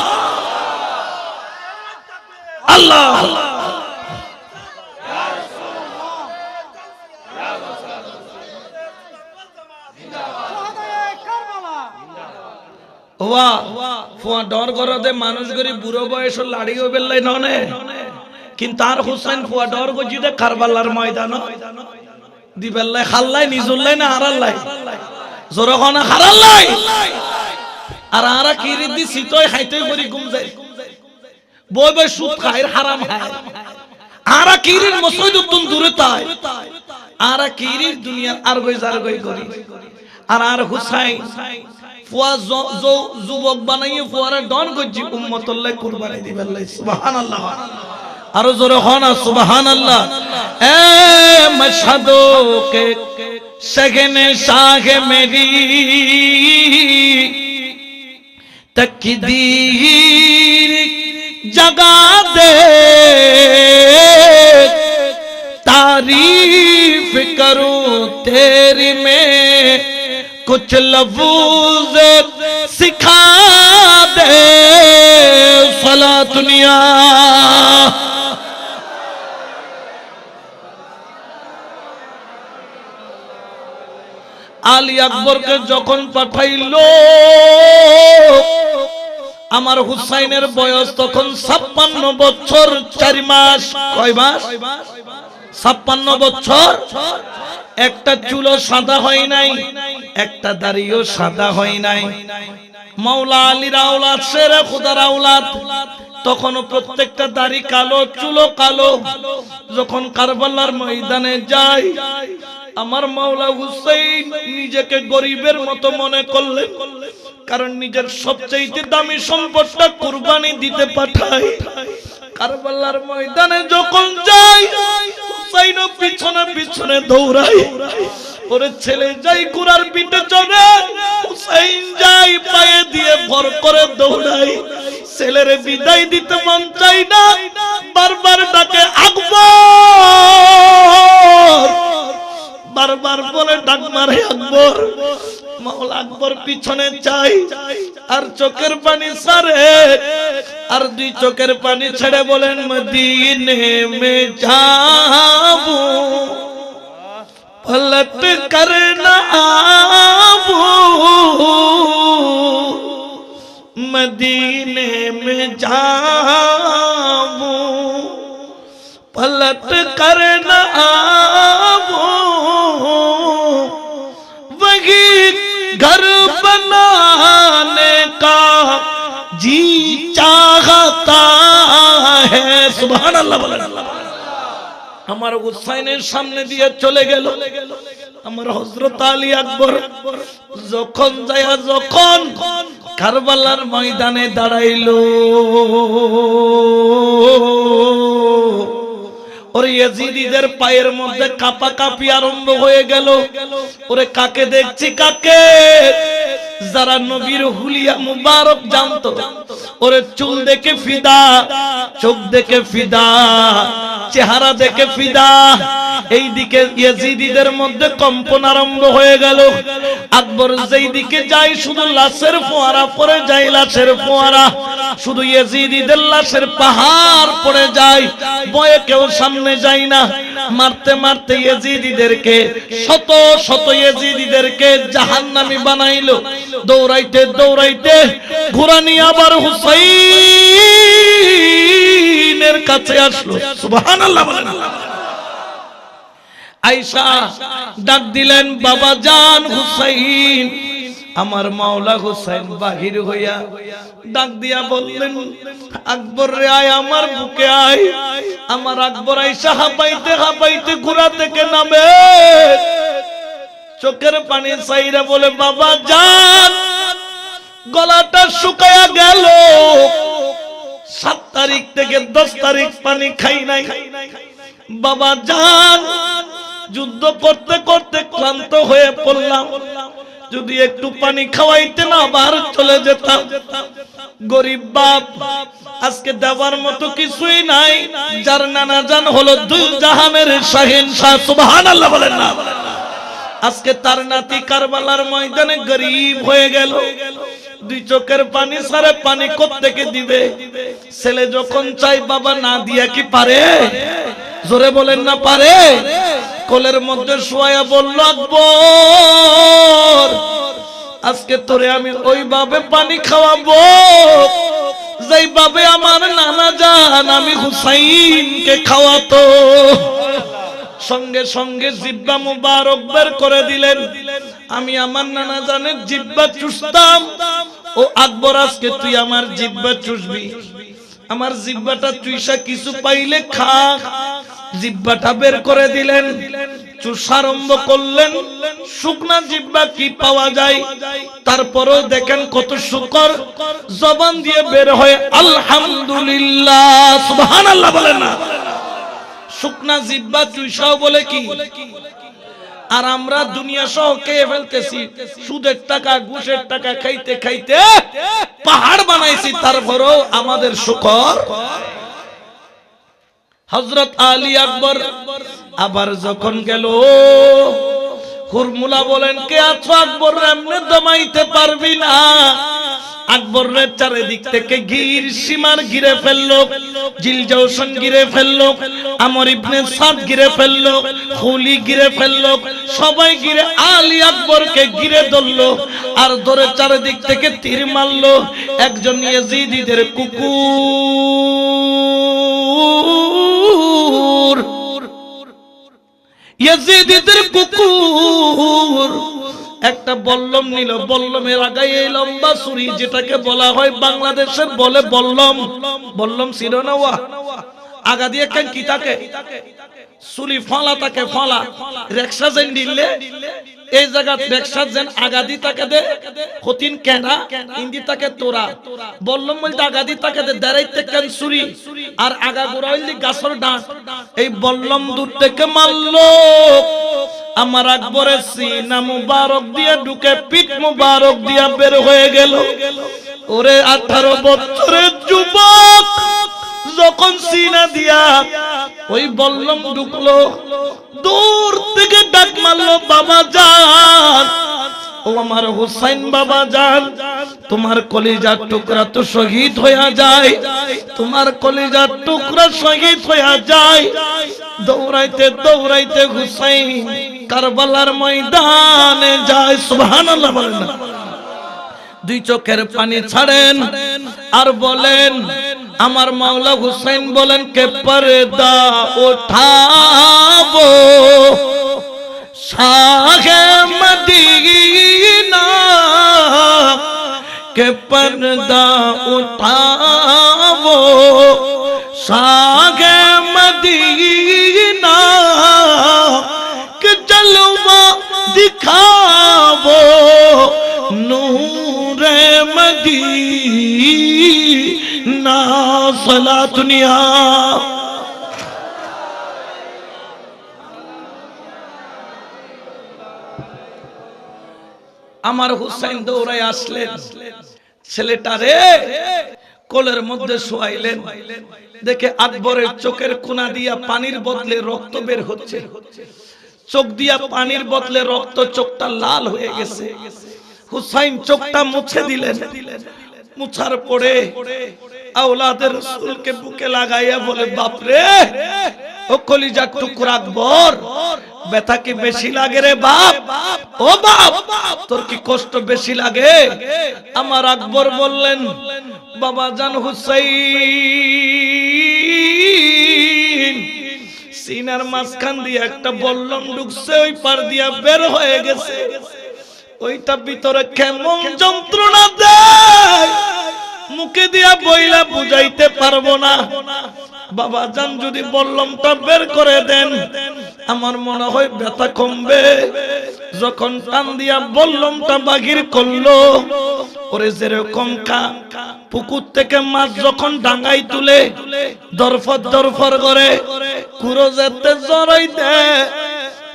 আল্লাহ। ডর করতে মানুষ গরি বুড়ো বয়স লাড়ি বেল্লাই ননে, কিন্তু আর হুসাইন ফুয়া ডর গজি দে কারবালার ময়দান দিবেল্লাই খাল্লাই নিজুল্লাই না হারাল্লাই জোরখানা হারাল্লাই। আর আরা কিরি দি সিতই খাইতে করি ঘুম যায়, বই বই সুদ খায় হারাম খায়। আরা কিরির মসজিদ তুন দূরে তাই, আরা কিরির দুনিয়া আর গই জার গই করি। আর হুসাইন ফুয়া যুবক বানাইয়ে ফুয়ারে ডন গজি উম্মতুল্লাহ কুরবানি দিবেল্লাই। সুবহানাল্লাহ। আর জোরে হনা সুবহানাল্লাহ। এ মশহাদো কে শগনে শাহ মেরি तकदीर जगा दे, तारीफ करूं तेरी मैं कुछ लफ्ज़ सिखा दे। फला दुनिया আলী আকবরকে যখন পাঠাইলো, আমার হুসাইনের বয়স তখন 56 বছর 4 মাস। কয় মাস? 56 বছর। একটা চুলও সাদা হয় নাই, একটা দাড়িও সাদা হয় নাই। মাওলা আলীর আওলাদ, শেরে খুদার আওলাদ, তখন প্রত্যেকটা দাড়ি কালো, চুলও কালো। যখন কারবালার ময়দানে যায়, আমার মাওলা হুসাইন নিজেকে গরিবের মতো মনে করলেন, কারণ নিজের সবচেয়ে দামি সম্পদটা কুরবানি দিতে পাঠায়। কারবালার ময়দানে যখন যায়, হুসাইন পিছনে পিছনে দৌড়ায়। ওরে ছেলে যাই ঘোড়ার পিঠে চড়ে, হুসাইন যাই পায়ে দিয়ে ভর করে দৌড়ায়। ছেলেরে বিদায় দিতে মন চাই না, বারবার ডাকে আকবর, বারবার বলে ডাক মারে আকবর। মাওলা আকবর পিছনে চাই আর চোখের পানি ছাড়ে, আর 2 চোখের পানি ছেড়ে বলেন মদিনে মে যাবো, পলট কর না আবো, মদিনে মে যাবো, পলট কর না আবো, घर बनाने का जी चाहता है। सुभान अल्लाह बोलेন। আমার হুসাইনের সামনে দিয়ে চলে গেল আমার হযরত আলী আকবর। যখন কারবালার ময়দানে দাঁড়াইলো, ওরে ইয়াজিদিদের পায়ের মধ্যে কাঁপাকাঁপি আরম্ভ হয়ে গেল। ওরে কাকে দেখছি, কাকে? যারা নবীর হুলিয়া মুবারক জানতো। ওরে চুল দেখে ফিদা, চোখ দেখে ফিদা, চেহারা দেখে ফিদা। এইদিকে ইয়াজিদিদের মধ্যে কম্পন আরম্ভ হয়ে গেল। আকবর যেই দিকে যায় শুধু লাশের ফোয়ারা পড়ে যায়, লাশের ফোয়ারা। শুধু ইয়াজিদিদের লাশের পাহাড় পড়ে যায়। ভয়ে কেউ সামনে যায় না। মারতে মারতে ইয়াজিদিদেরকে, শত শত ইয়াজিদিদেরকে জাহান্নামী বানাইলো। দৌড়াইতে দৌড়াইতে ঘোড়া নিয়ে আবার হুসাইনের কাছে আসলো। সুবহানাল্লাহ বলেন। আয়েশা ডাক দিলেন, বাবা জান হুসাইন। আমার মাওলা হুসাইন বাহির হইয়া ডাক দিয়া বললেন, আকবর রে আয়, আমার বুকে আয়। আমার আকবর আয়েশা হাঁপাইতে হাঁপাইতে ঘোড়া থেকে নামে, চোখের পানি চাইরা বলে, বাবা জান গলাটা শুকায়া গেল। 7 তারিখ থেকে 10 তারিখ পানি খাই নাই। বাবা জান যুদ্ধ করতে করতে ক্লান্ত হয়ে পড়লাম। যদি একটু পানি খাওয়াইতে না আবার চলে যেতাম। গরিব বাপ, আজকে দেওয়ার মতো কিছুই নাই। যার নানা জান হলো দুই জাহানের শাহেনশাহ। সুবহানাল্লাহ বলেন না। আজকে তার নাতি কারবালার ময়দানে গরিব হয়ে গেল। দুই চোখের পানি সারে পানি কোত্থেকে দিবে? ছেলে যখন চাই বাবা না দিয়া কি পারে? জোরে বলেন না পারে? কোলের মধ্যে শোয়া বলল, আকবর আজকে তোরে আমি ওইভাবে পানি খাওয়াবো যেইভাবে আমার নানা জান আমি হুসাইনকে খাওয়াতো। সঙ্গে সঙ্গে জিব্বা মুবারক বের করে দিলেন। আমি আমার নানা জানের জিব্বা চুষতাম। ও আকবর, আজকে তুই আমার জিব্বা চুষবি। আমার জিব্বাটা চুষা কিছু পাইলে খা। জিব্বাটা বের করে দিলেন, চুষা আরম্ভ করলেন। শুকনা জিব্বা কি পাওয়া যায়? তারপরেও দেখেন কত শুকর জবান দিয়ে বের হয় আলহামদুলিল্লাহ। সুবহানাল্লাহ বলেন না। শুকনা জিব্বা চুষাও বলে কি? আর আমরা দুনিয়া সহ খেয়ে ফেলতেছি। সুদের টাকা ঘুষের টাকা খাইতে খাইতে পাহাড় বানাইছি, তারপরেও আমাদের শুকর। হযরত আলী আকবর আবার যখন গেল, হুরমুলা বলেন, কে আছো আকবর? এমনি দমাইতে পারবি না। আকবরের চারিদিক থেকে গির সীমার ঘিরে ফেললো, জিলজৌশন ঘিরে ফেললো, আমর ইবনে সাদ ঘিরে ফেললো, খুলি ঘিরে ফেললো। সবাই ঘিরে আলী আকবরকে ঘিরে ধরলো আর ধরে চারিদিক থেকে তীর মারলো। একজন ইয়াজিদিদের কুকুর, ইয়াজিদিদের কুকুর একটা বল্লম নিল। বল্লমের আগায় এই লম্বা ছুরি, যেটাকে বলা হয় বাংলাদেশের বলে বল্লম। বল্লম ছিল না, ওয়া আগা দিয়ে কেন কি থাকে ছুরি ফলা থাকে, ফলা রেকশা যেন দিলে এই জায়গা রেকশা যেন আগাদি তাকে দে কঠিন কেনা ইন্দি তাকে তোরা বল্লম বলতে আগাদি তাকে দে দাঁড়াইতে কেন ছুরি আর আগা গোড়া হইলি গাছর ডাঁট। এই বল্লম দূর থেকে মারলো। আমার আকবরের সিনা মুবারক দিয়ে ঢুকে পিঠ মুবারক দিয়া বের হয়ে গেল। ওরে 18 বছরের যুবক যখন সিনা দিয়া ওই বল্লম ঢুকলো, দূর থেকে ডাক মারলো, বাবা জান, ও আমার হুসাইন বাবা জান, তোমার কলিজার টুকরা তো শহীদ হইয়া যায়, তোমার কলিজার টুকরা শহীদ হইয়া যায়। দৌড়াইতে দৌড়াইতে হুসাইন কারবালার ময়দানে যায়। সুবহানাল্লাহ বলেন না। দুই চোখের পানি ছাড়েন আর বলেন, আমার মাওলা হুসাইন বলেন, কে পর্দা উঠাবো শাহে মদিনা के पर्दा उठावो सागे मदीना के जलवा दिखावो नूरे मदीना सला दुनिया। আমার হুসাইন দৌড়ায় আসলেন, ছেলেটারে কোলের মধ্যে শোয়াইলেন। দেখে আকবরের চোখের কোনা দিয়া পানির বদলে রক্ত বের হচ্ছে, চোখ দিয়া পানির বদলে রক্ত, চোখটা লাল হয়ে গেছে। হুসাইন চোখটা মুছে দিলেন, মুছার পরে আওলাদের রাসূলকে বুকে লাগাইয়া বলে, বাপরে ও কলিজার টুকরা আকবর, ব্যথা কি বেশি লাগে রে বাপ? ও বাপ, তোর কি কষ্ট বেশি লাগে? আমার আকবর বললেন, বাবা জান হুসাইন, সিনার মাঝখান দিয়ে একটা বল্লম ঢুকছে, ওই পার দিয়া বের হয়ে গেছে, ওইটা ভিতরে কেমন যন্ত্রণা দেয় মুখে দিয়া বইলা বুঝাইতে পারবো না। বাবা জান যদি বল্লমটা বের করে দেন আমার মনে হয় ব্যথা কমবে। যখন টান দিয়া বল্লমটা বাহির করলো, ওরে যেরকম পুকুর থেকে মাছ যখন ডাঙ্গাই তুলে দরফর দরফর করে কুরো যেতে জড়াই দেয়,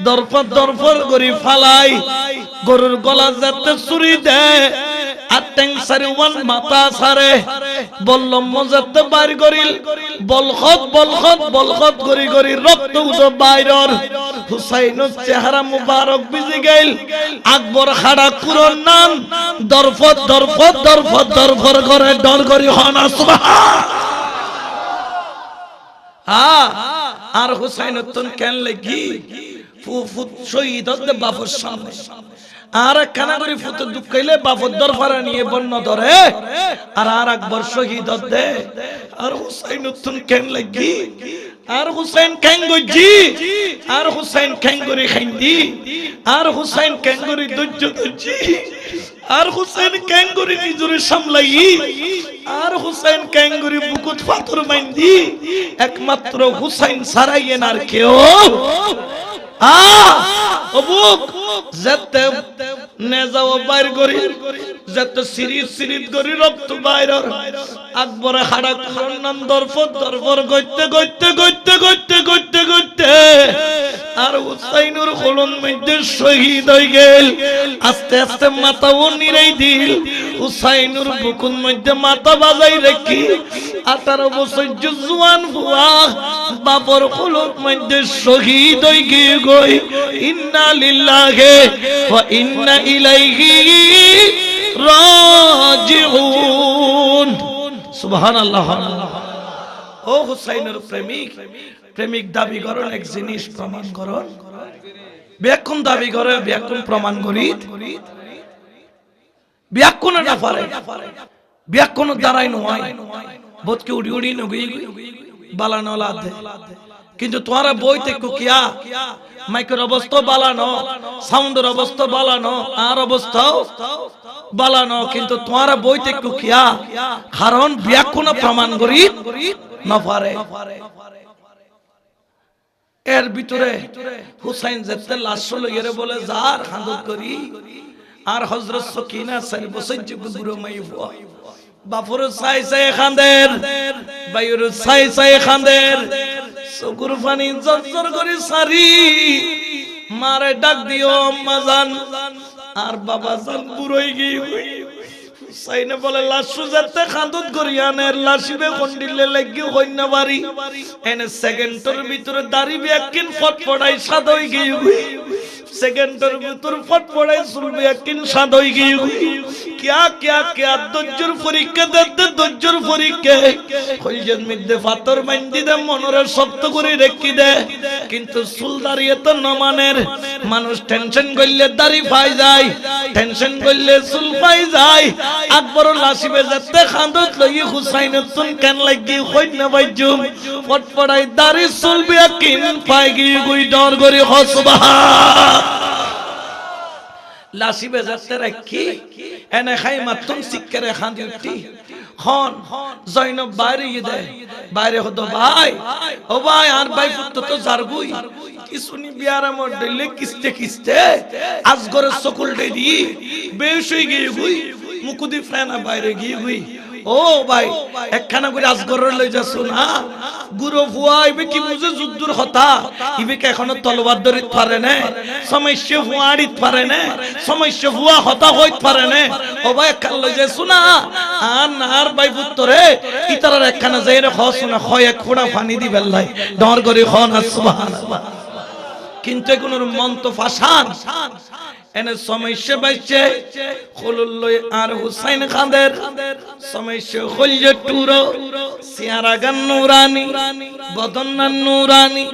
দরফর দরফর করি ফালাই, গরুর গলা যেতে চুরি দেয়, আর ট্যাংসারি ওয়ান মাথা সারে বললাম মজাতে বাইর করিল, বলখত বলখত বলখত করি করি রক্ত উঠো বাইরর। হুসাইনের চেহারা মুবারক ভিজে গেল। আকবর হাড়া কুরোর নাম দরফত দরফত দরফত দরফর করে ডর করি হনা সুবহান। আর হুসাইনের তুন কেন লাগি ফুফুত শহীদ হতে বাপর সামনে, আর কানা করে ফুতে দুঃখাইলে বাপর দরফারা নিয়ে বন্য ধরে, আর আকবর শহীদ হতে। আর হুসাইন তুন কেন লাগি, আর হুসাইন ক্যাঙ্গজি, আর হুসাইন ক্যাঙ্গরি খাইন্দি, আর হুসাইন ক্যাঙ্গরি ধৈর্য ধরছি, আর হুসাইন ক্যাঙ্গরি নিজরে সামলাই, আর হুসাইন ক্যাঙ্গরি বুকুত পাথর মাইন্দি। একমাত্র হুসাইন সারাইয়েন আর কেউ যেতে নেজাও বাইর করি, যেতে সিরিজ সিরিজ করি রক্ত বাইর। আকবরে হাড়া কুরন নাম দরফর দরফর করতে করতে করতে করতে করতে করতে আর হুসাইনুর খোলন মধ্যে শহীদ হয়ে গেল। আস্তে আস্তে মাথাও নিরাই দিল, হুসাইনুর বুকুর মধ্যে মাথা বাজাই রেখি 18 বছর জুয়ান বুয়া বাবর খোলন মধ্যে শহীদ হয়ে গিয়ে গই। ইন্না লিল্লাহি ওয়া ইন্না ইলাইহি রাজিউন। সুবহানাল্লাহ। ও হুসাইনের প্রেমিক, প্রেমিক দাবি করেন এক জিনিস প্রমাণ করেন, ব্যাকুণ দাবি করে ব্যাকুণ প্রমাণ করি, ব্যাকুণ না পারে, ব্যাকুণ দ্বারাই নয় বোধকে উড়ি উড়ি নগি বালানো লাদে। কিন্তু তোমার বইতে কিয়া মাইকের অবস্থা বালানো, সাউন্ডের অবস্থা বালানো, আর অবস্থাও বালানো, কিন্তু তোমার বইতে কিয়া কারণ ব্যাকুণ প্রমাণ করি না পারে। এর ভিতরে হুসাইন যেতে লাশ লইরে বলে যার হান্দত করি, আর হযরত সকিনা 4 বছর বুড়ো মাই বাপুর সাই সাই খান্দের, বাইর সাই সাই খান্দের, চকুর পানি জর্জর করে সারি মারে ডাক দিও আম্মা জান। আর বাবা জান বুড়োই গিয়ে সাইনে বলে লাশু যেতে খান্দত করিয়ানের লাশিবে কন্ডিলে লাগি হইনা বাড়ি এনে সেকেন্ডের ভিতরে দাঁড়িবে একদিন ফটফটাই সাদই গিয়ে সেকেন্ডের ভিতর ফটফটাই চলবে একদিন সাদই গিয়ে क्या क्या क्या ধৈর্যের পরীক্ষা দিতে ধৈর্যের পরীক্ষা কইজের মধ্যে পাথর বাঁধি দে মনরে শক্ত করে রেখি দে। কিন্তু চুল দাঁড়িয়ে তো নমানের মানুষ টেনশন করলে দাড়ি পাই যায়, টেনশন করলে চুল পাই যায়। আকবর লাসিবে যেতে খান্দত লই হুসাইনের তুন কেন লাগি কই না বাইজুম ফটফটাই দাড়ি চুল বিয়া কিন পাই গি কই ডর করে সুবহান। লাসি বেজাতে রাখি এনে খাই মাতুম সিক্কারে খাঁদি উঠি হন জৈনব বাইরে দে বাইরে হতো ভাই ও ভাই আর ভাই পুত্র তো জারগুই কি শুনি বিয়ারা মোর দিলে কিস্তে কিস্তে আজগরের সকল দে দি বেশ হয়ে গিয়ে গুই মুকুদি ফ্যানা বাইরে গিয়ে গুই ও ভাই একখানা করে আজগরের লই যাছো না গুরু ফুয়া ইবে কি বুঝে যুদ্ধর কথা ইবে কে এখনো তলবার ধরিত পারে না সমস্যা ফুয়াড়িত পারে না সমস্যা ফুয়া হতা হইত পারে না ও ভাই একখান লই যাছো না আর নার ভাই পুত্তরে ইতারার একখানা যাই রে খস না হয় এক ফোঁটা পানি দিবেন লাই ডর করে খন সুবহানাল্লাহ কিন্তু কোন মন তো ফাসান এনে সমস্যা বাইছে খলুল্লই আর হুসাইন খানের সমস্যা খলজে টুরো সিয়ারা গান নুরানি বদন নুরানি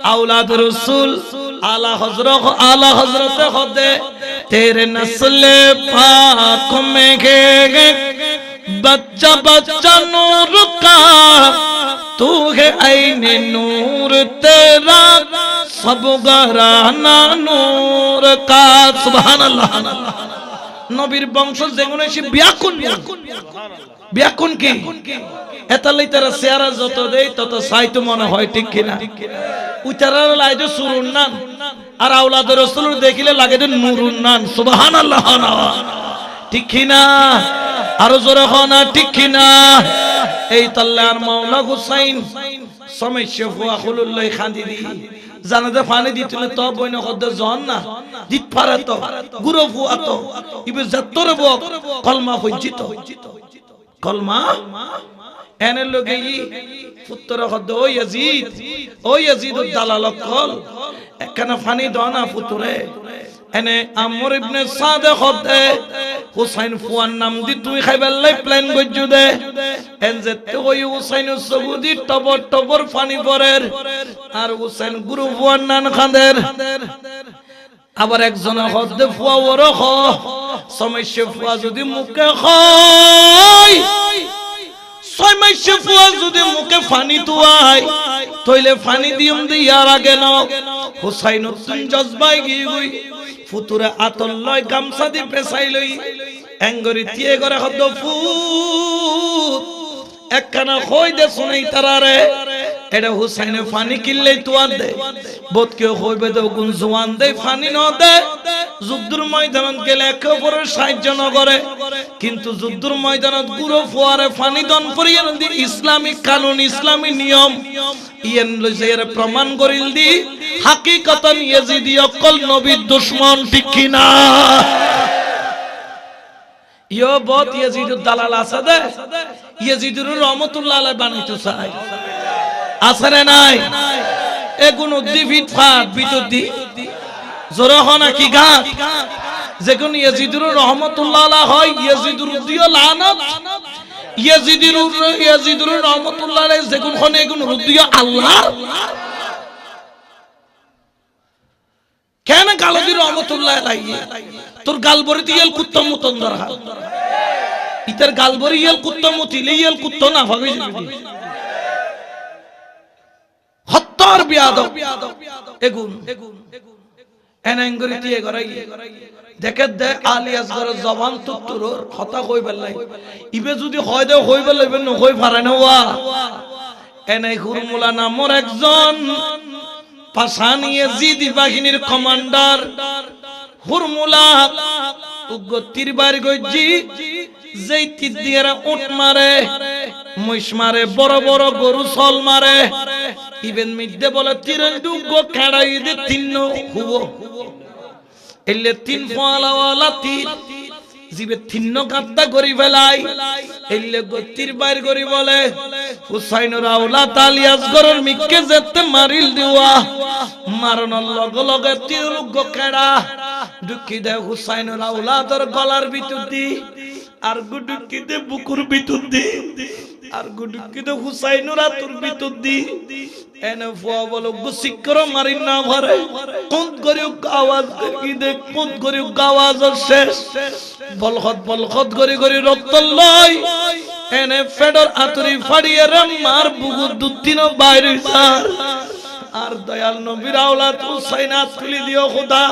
আওলাদ রাসূল আলা হযরত খুদে তেরে নসলে পাক মে গে बच्चा बच्चा नूर का तू है आईने नूर तेरा सब घराना नूर का सुभान अल्लाह নবীর বংশ যেগুলো সে ব্যাকুন কি এতালাই তারা চেহারা যত দেয় তত সাইতো মনে হয় ঠিক কিনা উচারার লাইদে সুরুন নান আর আওলাদ রাসূল দেখিলে লাগে নূরুন নান সুবহানাল্লাহ ঠিক কিনা আরো জোরে হনা ঠিক কিনা এই তাল্লার মাওলা হুসাইন সমস্যা ফুয়া খুলুল্লাহ খান্দি দি জানাতে পানি দিছিল তো বইন কদ জন না দিত পারে তো গুরু ফুয়া তো ইবে যতরে বক কলমা হইজিত কলমা এনে লগে ই পুত্র কদ ও ইয়াজিদ দালাল কল একখানা পানি দনা পুত্রে এনে আমর ইবনে সাদে খদে হুসাইন ফুয়ার নাম দি তুই খাইবেলাই প্ল্যান গজ্জু দে এনজেতে ওই হুসাইন সবুদি টবর টবর পানি পরের আর হুসাইন গুরু ফুয়ার নান খাদের আবার একজন খদে ফুয়া ওর খ সমস্যা ফুয়া যদি মুখে খায় সমস্যা ফুয়া যদি মুখে পানি তুয়াই তইলে পানি দিউম দিয়ার আগে ন হুসাইন তুন জজবাই গই ফুতুরে আতল লয় গামছা দি পেছাই লই এঙ্গরি তিয়ে করে হদ ফুত একখানা কই দে শুনাই তারারে এটা হুসাইনে পানি কিনলে তুয়ার দে বোধ কেউ কইবে তো কোন জওয়ান দে পানি ন দে যুদ্ধর ময়দানত গেলে একে অপরের সাহায্য ন করে কিন্তু যুদ্ধর ময়দানত গুরু ফুয়ারে পানি দন করিয়ে দি ইসলামিক কানুন ইসলামী নিয়ম ইয়েন লইজের প্রমাণ করিল দি হাকিকতান ইয়াজিদি অকল নবীর দুশমন ঠিক কিনা ইয়ো বহুত ইয়াজিদুর দালাল আছে দে ইয়াজিদুর রহমাতুল্লাহ আলাইহি বানাইতো চাই আসরে নাই এগুন দিফিট ফাট বিতুদি জরহনা কি গা যেগুন ইয়াজিদুর রহমাতুল্লাহ আলাইহি হয় ইয়াজিদুর দিও লানত ইয়াজিদুর রহমাতুল্লাহ আলাইহি যেগুন খনে এগুন রুদিও আল্লাহ কেন গালদি রহমাতুল্লাহ আলাইহি তোর গালবরি দিয়েল কুত্তা মতন ধরা ইতার গালবরি ইয়েল কুত্তা মতিলে ইয়েল কুত্তা না ভাবে হত্যার বিয়াদব এগুন এনাঙ্গরি দিয়ে গরাই দেখে দে আলী আসগর জবান তুতুরর কথা কই বেলাই ইবে যদি হয় দে হই বেলাইবে ন কই পারে না ওয়া এনে হুরমুলা নামর একজন পাশানি ইয়াজিদি বাহিনীর কমান্ডার হুরমুলা উগ্গতির বাড়ি গজ্জি যেই তীর দিয়ে উট মারে মহিষ মারে বড় বড় গরু সল মারে ইবেন মিদ্দে বলে তীরের দুগ্গ খেড়াই দে তিন হুবো এলে তিন ফলাওয়ালা তীর জিবে তিন গাদ্দা করি ফেলাই এলে গতির বাইর করি বলে হুসাইনের আওলাদ আলী আসগরের মিক্কে যেতে মারিল দিওয়া মারণর লগে লগে তীর দুগ্গ খেড়া ঢুকি দে হুসাইনের আওলাদর গলার ভিতর দি আর গুডুকি দে বুকুর ভিতর দি আর গুডুকি দে হুসাইনের আতুর ভিতর দি এনে ফুয়া বলো গুসিকর মারিন না ঘরে কোন করে আওয়াজ করি দে কোন করে আওয়াজ শেষ বলখত করে করে রক্ত লয় এনে ফেডর আতুরি ফাড়িয়ে রে মার বুকুর দুতিনো বাইরে সার আর দয়াল নবীর আওলাদ হুসাইন তুলি দিও খোদা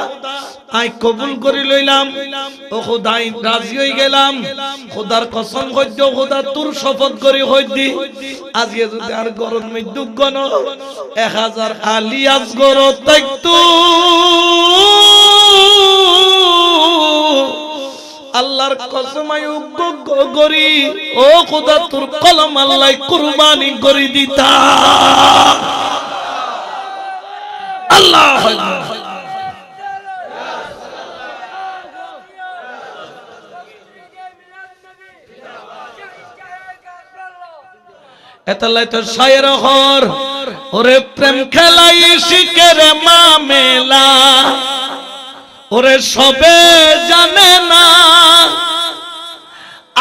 আই কবুল করি লইলাম ও খোদা আই রাজি হই গেলাম খোদার কসম কইদ্য খোদা তোর শপথ করি হইদি আজকে যদি আর গরম মৃত্যুক গণ 1000 আলিয়াস গর তাইতো আল্লাহর কসম আই উগ্গ করি ও খোদা তোর কলম আল্লাহ কুরবানি করি দিতা আল্লাহ এতলাই তো শায়ের হর ওরে প্রেম খেলাই শিকের মামেলা ওরে সবে জানে না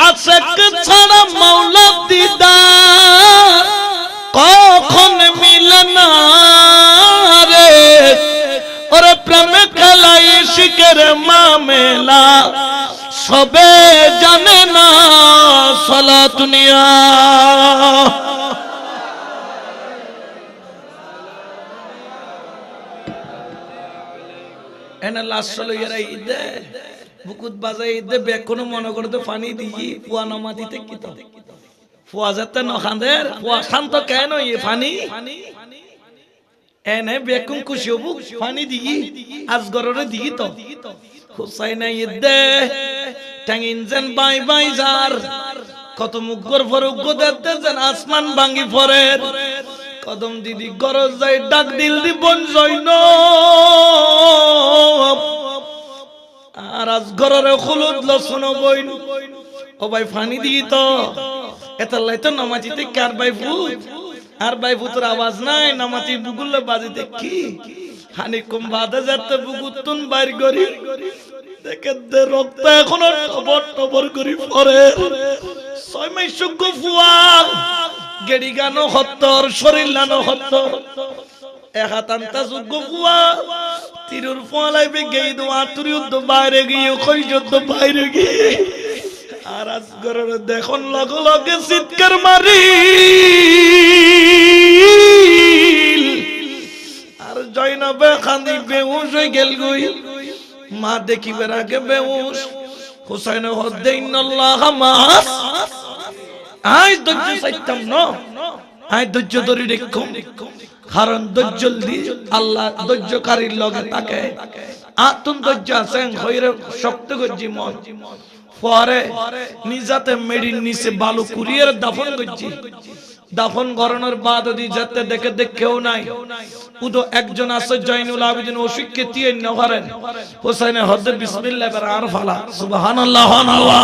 আশিক ছাড়া মাওলা দিদার কখন মিলে না রে ওরে প্রেম খেলাই শিকের মামেলা সবে জানে না সালাত নিয়া এনা লাসল ইয়ারা ইদে বুকুত বাজাই ইদে বেকোনো মনে করতে পানি দিই পুয়া নমাতিতে কি তো পুয়া যেতে নখানদের পুয়া শান্ত কেন ই পানি এনে বেকুম খুশি হবু পানি দিই আজগররে দিই তো হুসাইন ইদে টাঙ্গিন যেন বাই বাই যার কত মুগর ফরুগ দেখতে যেন আসমান ভাঙি পড়ে কদম দিদি গরজ যাই ডাক দিল দি বন জইন আর আজ গররে খুলুদ লসুন বইন ও ভাই ফানি দি তো এতলাই তো নামাজিতে কার ভাই ভূত আর ভাই ভূতের আওয়াজ নাই নামাজি বুগুলে বাজিতে কি হানি কম বাদে যেতে বুগুতুন বাইর করি দেখে দে রক্ত এখনো টবর টবর করি পড়ে 6 মাস সুগ ফুয়াল গেড়ি গানো হত্তর শরীর লানো হত্তর একাতান্তা যোগ্য ফুয়া তিরুর ফলাইবে গেই দোয়া তুরি উদ্দ বাইরে গিয়ে কই যুদ্ধ বাইরে গিয়ে আর আজ গরর দেখুন লগে লগে চিৎকার মারি আর জয়নবে খান্দি বেহুশ হয়ে গেল গই মা দেখিবার আগে বেহুশ হুসাইন হদ্দে ইন্নাল্লাহ মাস আই ধৈর্য চাইতাম না আই ধৈর্য ধরে দেখুম কারণ ধৈর্য দি আল্লাহ ধৈর্যকারীর লগে থাকে আতুন ধৈর্য আছেন হইরে শক্ত গজ্জি মন পরে নিজাতে মেডির নিচে বালু কুরিয়ার দাফন গজ্জি দাফন গরনের বাদ দি যেতে দেখে কেউ নাই উদো একজন আছে জয়নুল আবেদিন ওশিককে তিয়ে নহরেন হুসাইনের হদ্দে বিসমিল্লাহ বার আর ফালা সুবহানাল্লাহ আল্লাহ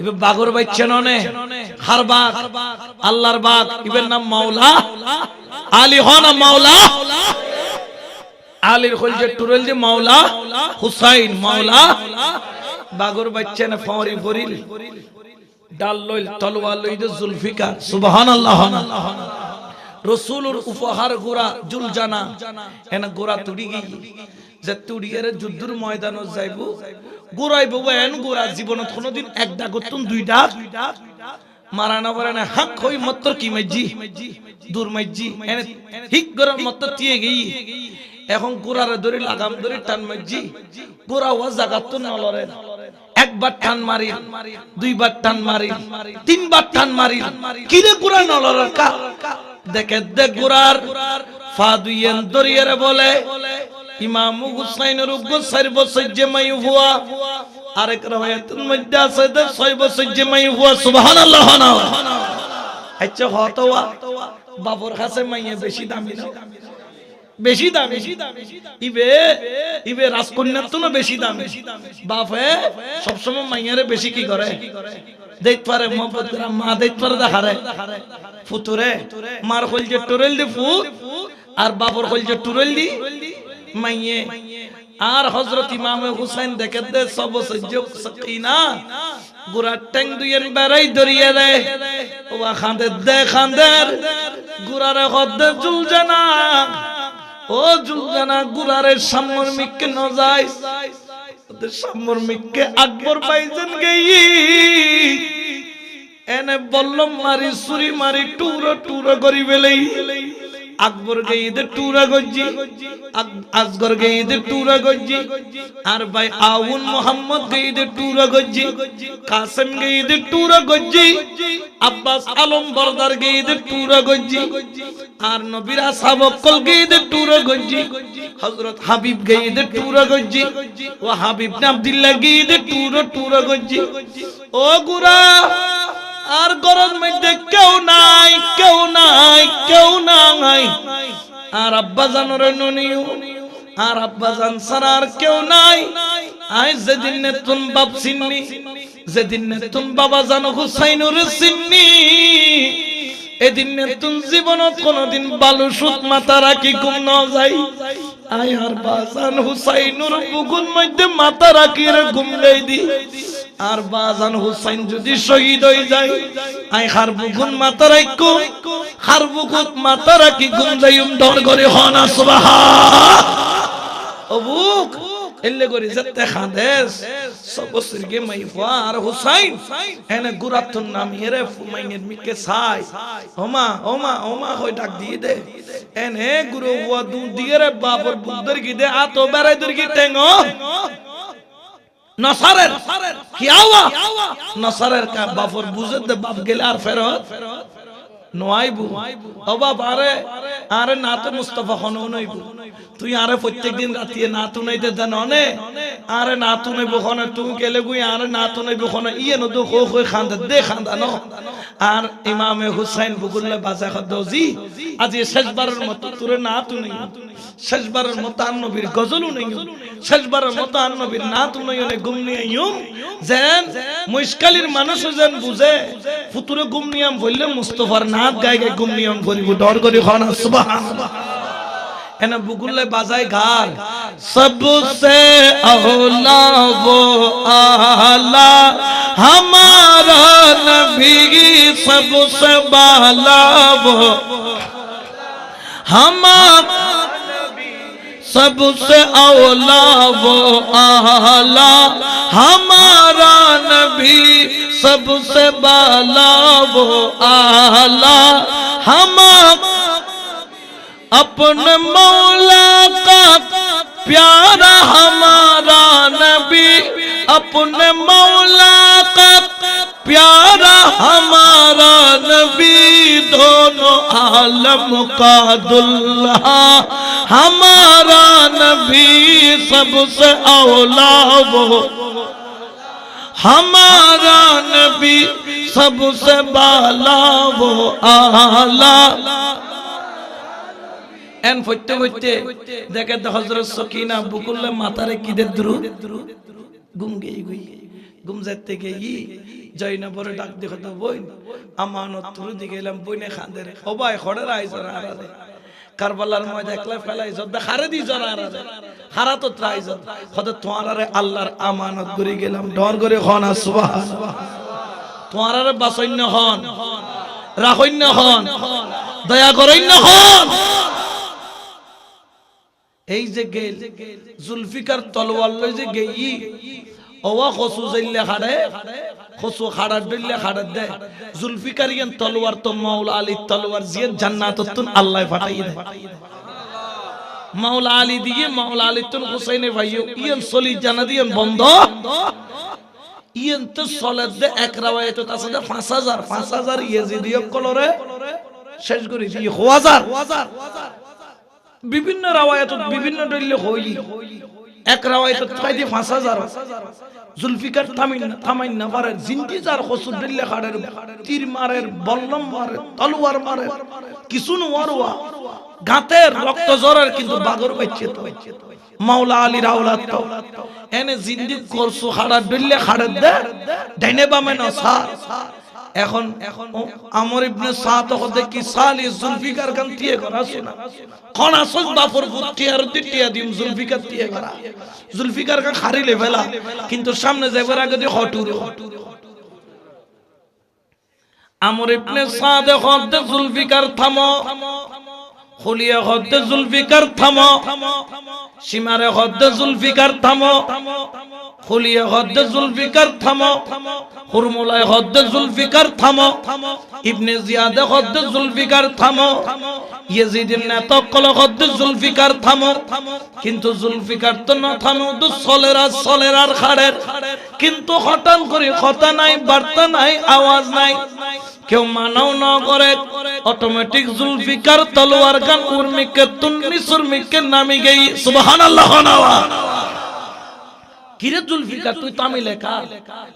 ইবে বাগর বাইছে ননে হারবাগ আল্লাহর বাগ ইবের নাম মাওলা আলী হনা মাওলা আলীর খলজে টুরেল যে মাওলা হুসাইন মাওলা বাগর বাইছে না ফরি ফরিল ডাল লইল তলোয়ার লইল জুলফিকার সুবহানাল্লাহ রাসূলুর উপহার গোরা জুলজানা এনা গোরা তুড়ি গই যে তুড়িয়ের যুদ্ধের ময়দানে যাইবো গোরাই বাবা এন গোরা জীবনত কোনদিন এক ডাক করতুন দুই ডাক মারানা বরানা হক হই মত্ত কি মাইজি দূর মাইজি এনে ঠিক গরম মত্ত তিয়ে গই এখন গোরারে ধরে লাগাম ধরে টান মাইজি গোরা ওয়া জাগাত নলরে একবার টান মারি দুইবার টান মারি তিনবার টান মারি কিরে গোরা নলরে কা দেখে দেখ গোরার ফা দুইয়েন দরিয়ারে বলে ইমাম হুসাইনের উগ্র 4 বছর যে মাই হুয়া আরেক রওয়ায়াতের মধ্যে আছে 6 বছর যে মাই হুয়া সুবহানাল্লাহ আচ্ছা হতওয়া বাবর কাছে মাইয়ে বেশি দামি না বেশি দামি ইবে রাজকন্যার তো না বেশি দামি বাপে সব সময় মাইয়ারে বেশি কি করে দেখ পারে মোহাম্মদ করা মা দেখ পারে দেখারে ফুতুরে মার কইল যে টুরেল দি ফুত আর বাবর কইল যে টুরেল দি মাইয়ে আর হযরত ইমাম হুসাইন দেখে দে সব সহ্য সকিনা গুরা ট্যাং দুইয়ের বেড়াই দরিয়ে দে ওয়া খান্দে দে খান্দের গুরারে হদ্দে জুলজানা ও জুলজানা গুরারে সামর মিককে ন যায় ওদের সামর মিককে আকবর বাইজন গই এনে বললাম মারি সুরি মারি টুরো টুরো করি বেলেই আকবর কে ঈদের টুরা গজ্জি, আসগর কে ঈদের টুরা গজ্জি, আর ভাই আউন মোহাম্মদ কে ঈদের টুরা গজ্জি, কাসেম কে ঈদের টুরা গজ্জি, আব্বাস আলম বরদার কে ঈদের টুরা গজ্জি, আর নবীর আসহাবকল কে ঈদের টুরা গজ্জি, হযরত হাবিব কে ঈদের টুরা গজ্জি, ও হাবিব ইবনে আব্দুল্লাহ কে ঈদের টুরা গজ্জি। ও গুরা আর গরম মধ্যে কেউ নাই, কেউ নাই, কেউ নাই, আর আব্বা জানোর ননিও, আর আব্বা জান ছাড়া আর কেউ নাই। আই যেদিন নতুন বাপ চিননি, যেদিন নতুন বাবা জানো হুসাইনুর চিননি, এদিন নতুন জীবনত কোনদিন বালু সুত মাথা রাখি ঘুম ন যাই। আই আর বাজান হুসাইনুর বুকুর মধ্যে মাথা রাখি ঘুম দেই দি, আর বাজান হুসাইন যদি শহীদ হয়ে যায়, আই হার বুকুন মাথা রাখো, হার বুকুত মাথা রাখি ঘুম যাইম ডর করে হনা সুবহান। ও বুক এলে করে যেতে খাদেস সবসের গে মাইফা আর হুসাইন এনে গুরাতুন নামিয়ে ফুমাইনের মিকে ছাই ওমা ওমা ওমা হই ডাক দিয়ে দে এনে গুরু ওয়া দু দিয়ে রে বাবর বুকদের কি দে আতো বেড়াই দর কি টেঙ্গো নসারের কি আওয়া নসারের কা বাবর বুঝে দে বাপ গেলে আর ফেরত নোয়াইবু ও বাপ আরে আরে না তো মুস্তাফা হনো নইবু তুই আরে প্রত্যেকদিন রাতে না তু নাইতে জাননে আরে না তু নইবু হনে তুই গেলে গুই আরে না তু নইবু হনে ইয়ে ন দো খো খো খান্দা দে খান্দা ন আর ইমামে হুসাইন বুগুল্লা বাজা খদজি আজ এই শেষবারের মত তোরে না তু নাই শেষবারের মত নবীর গজলও নাই শেষবারের মত নবীর না তু নাই নে গুমনি আইম যেন মুশকিলের মানুষ যেন বুঝে ফুতুরে গুমনিয়াম বললে মুস্তাফার নাত গায় গায় গুমনিয়াম করিব ডর করি হনা সুবহানাল্লাহ এনা বুগুল্লা বাজায় গান सबसे औला वो आला हमारा नबी सबसे बाला वो हमारा सबसे औला वो आला हमारा नबी सबसे बाला वो आला हम अपने मौला का प्यारा हमारा नबी अपने मौला का प्यारा हमारा नबी दोनों आलम का दुल्हा हमारा नबी सबसे औला वो हमारा नबी सबसे बाला वो आला এন ফইতে ফইতে দেখে তো হযরত সকিনা বুকুল্লা মাথারে কি দে দ্রুত ঘুম গই গই ঘুম যাইতে গই জয়নবরে ডাক দেখো তো বই আমানত তুরু দিকে এলাম বইনে খান্দে রে ও ভাই খড়ে রাইছো না আরে কারবালার ময়দা একলা ফেলাই যদ খারে দি জরা আরে হারা তো ত্রাই যদ খদ তোমারে আল্লাহর আমানত করি গেলাম ডর করে হনা সুবহানাল্লাহ তোমারে বাসইন্য হন রাখইন্য হন দয়া করেন হন এই যে গেল জুলফিকার তলোয়ার লই যে গেই ওয়া খসু যাইলে খাড়ে খসু খাড়া দিলে খাড়া দে জুলফিকার ইয়ান তলোয়ার তো মাওলা আলী তলোয়ার জিয়ে জান্নাতুন আল্লাহ ফাটাই দে মাওলা আলী দিয়ে মাওলা আলী তুন হুসাইনে ভাইও ইয়ান সলি জান্নাত ইয়ান বন্ধ ইয়ান তো সলাত দে এক রাওয়ায়াত আছে 5000 ইয়াজিদিয় কলরে শেষ করি দিয়ে 1000 বিভিন্ন রাওয়ায়াত বিভিন্ন দলিল হইলি এক রাওয়ায়াত কাইদি 5000 জুলফিকার থামাইন না পারে জিন্দি যার খসুর দলিল খাড়ের তীর মারের বল্লম মারে তলোয়ার মারে কিছু নোয়ারওয়া গাতের রক্ত জরার কিন্তু বাগর বাইছে তো মাওলা আলী রাওলাত তো এনে জিন্দি করছু খাড়া দলিল খাড়ের দে ডাইনে বামে না সার এখন আমর ইবনে সাদ হতে কি সালি জুলফিকার গান দিয়ে করা শোনা কোন আসল বাপর বুদ্ধি আর দিটিয়া দিম জুলফিকার দিয়ে করা জুলফিকার কা খারিলে ফেলা কিন্তু সামনে যাবার আগে দিয়ে হটুরে আমর ইবনে সাদ হতে জুলফিকার থামো খুলিয়া হতে জুলফিকার থামো সীমারে হতে জুলফিকার থামো খুলিয়া হদ্দে জুলফিকার থামো, হুরমুলায় হদ্দে জুলফিকার থামো, ইবনে জিয়াদে হদ্দে জুলফিকার থামো, ইয়াজিদের নেতা কল হদ্দে জুলফিকার থামো। কিন্তু জুলফিকার তো না থামো, তো সলেরার খাড়ের। কিন্তু হঠাৎ করে কথা নাই, বার্তা নাই, আওয়াজ নাই, কেউ মানাও না করে, অটোমেটিক জুলফিকার তলোয়ার গান উর্মিকে তুন্নি সুরমিকে নামি গই। সুবহানাল্লাহ। কিরে জুলফিকার তুই তামিলে কা,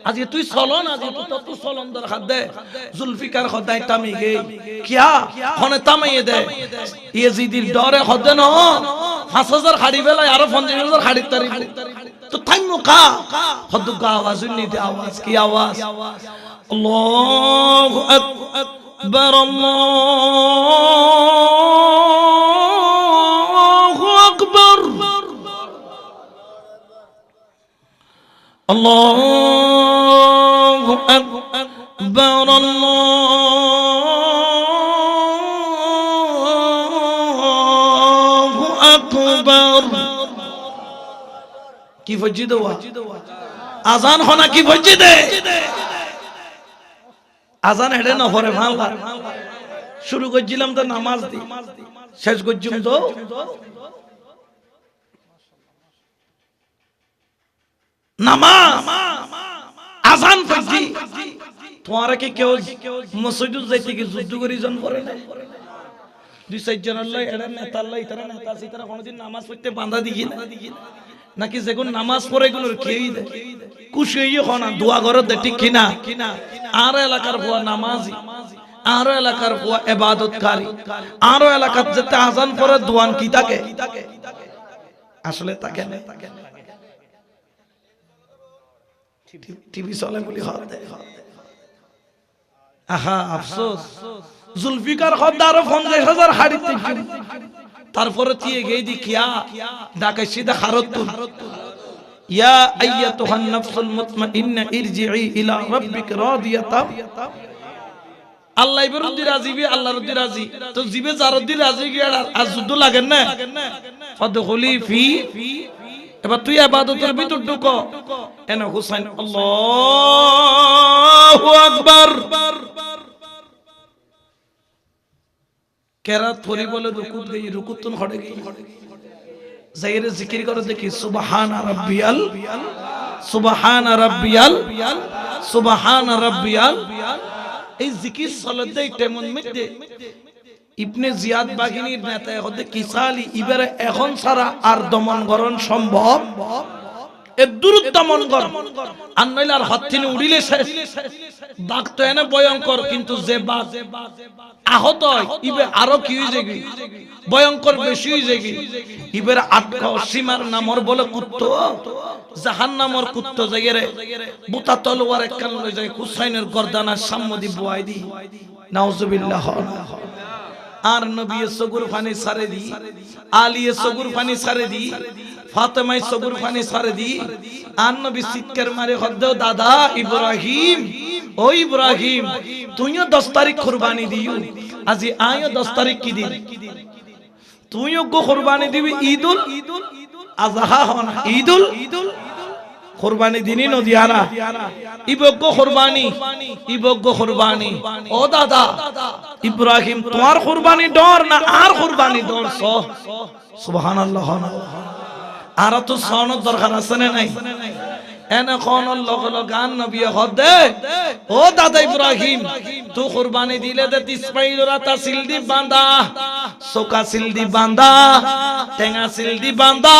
আজকে তুই চলন, আজকে তুই চলন দরকার দে। জুলফিকার খদাই তামি গে কিয়া হনে তামাইয়ে দে। ইয়াজিদির ডরে হদে ন 5000 খাড়ি বেলায় আরো 50000 খাড়ি তারি তো থাইমু কা হদু কা আওয়াজ নিতে। আওয়াজ কি আওয়াজ? আল্লাহু আকবার, আল্লাহু আকবার, আল্লাহু আকবার, আল্লাহু আকবার। কি ফজি দেওয়া আজান হনা, কি ফজি দে আজান হেডে না পরে ভাল শুরু করছিলাম তো নামাজ দি, শেষ করছিলাম তো নামাজ। আজান ফজি তোমারা কি কেউ মসজিদে যাইতে কি যুদ্ধ করি জন পড়ে না? 2-4 জন আল্লাহ এরা নেতা, আল্লাহ ইতারা নেতা আছে, ইতারা কোনদিন নামাজ পড়তে বাঁধা দিই না নাকি? যেগুন নামাজ পড়ে এগুলোর খেয়েই দেয়, খুশি হইয়ে হনা দোয়া ঘর দে, ঠিক কিনা? আর এলাকার ভুয়া নামাজি, আরো এলাকার ভুয়া ইবাদতকারী, আরো এলাকার যেতে আজান পড়ে দোয়ান কি থাকে আসলে তাকে না। টিভি চলে বলি হদ দেয়। আহা আফসোস, জুলফিকার হদ্দার 50,000 হাড়িতে, তারপরে দিয়ে গেই দি কিয়া ডাকে সিধা খারত। ইয়া আইয়াতুহান নাফসুল মুতমাইন্না ইরজিই ইলা রাব্বিকা রাদিয়াতাম। আল্লাহ বিরুদ্ধে রাজিবি, আল্লাহর রদি রাজি, তো জিবে যার রদি রাজি গিয়া আর যুদ্ধ লাগেন না। ফাদখুলি ফি, এবার তুই ইবাদতের ভিতর ঢুকো। এনে হুসাইন আল্লাহু আকবার কেরাত পড়ি বলে রুকুত গই, রুকুতুন হড়ে গই, যাইরে জিকির করে দেখি সুবহানা রাব্বিয়াল, সুবহানা রাব্বিয়াল, সুবহানা রাব্বিয়াল। এই জিকির সালাত এই টাইমন মধ্যে ইবনে জিয়াদ বাগিনীর নেতা হতে কিসালি ইবারে এখন সারা আর দমন করণ সম্ভব, এ দূরত দমন কর আর নইলে আর হাত থেকে উড়িলে শেষ। বাঘ তো এনে ভয়ঙ্কর, কিন্তু যে বাঘ আহত হয় ইবে আরো কি হয়ে যাবে, ভয়ঙ্কর বেশি হয়ে যাবে। ইবের আটকা সীমার নামর বলে কুত্তো, জাহান্নামর কুত্তো জায়গায় বুতা তলোয়ার একখান লই যায় হুসাইনের গর্দানার সামনে দি বুয়াই দি, নাউজুবিল্লাহ। আর নবী সগুর ফানি সারে দি, আলী সগুর ফানি সারে দি, ফাতেমা সগুর ফানি সারে দি। আর নবী চিৎকার মারে হদ্দ দাদা ইব্রাহিম, ও ইব্রাহিম তুইও 10 তারিখ কুরবানি দিও। আজি আয়ো 10 তারিখ কি দিন, তুইও গো কুরবানি দিবি ঈদুল আযহা হন, ঈদুল কুরবানি দিনই নদিয়ানা ইবগ্য কুরবানি, ইবগ্য কুরবানি। ও দাদা ইব্রাহিম তোমার কুরবানি ডর না আর কুরবানি ডর? সুবহানাল্লাহ। আর তো সনদ দরকার আছে না নাই? এনে কোন লগ গান নবী হদে ও দাদা ইব্রাহিম তু কুরবানি দিলে দে 30 পাইলরা তাসিল দি বাঁধা, সোকা সিল দি বাঁধা, টেঙ্গা সিল দি বাঁধা।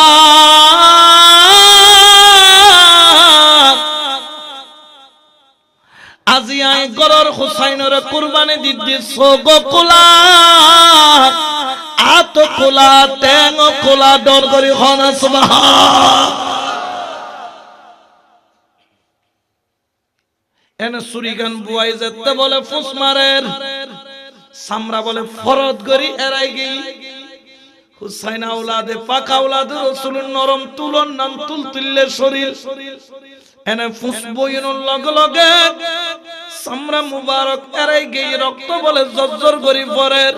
আজি আই গরর হুসাইনের কুরবানি দিদি সোগো কোলা, আত কোলা টেঙ্গ কোলা ডর করি হনা সুবহান। এনে সুরিগান বুয়াই যেতে বলে ফুস মারের, সামরা বলে ফরদ করি এরাই গই। হুসাইন আওলাদে পাক আওলাদে রাসূলুর নরম তুলন নাম তুলতুল্লে শরীর। এনে ফুস বইনের লগে লগে সামরা মুবারক এরাই গই, রক্ত বলে জর্জর করি পরের।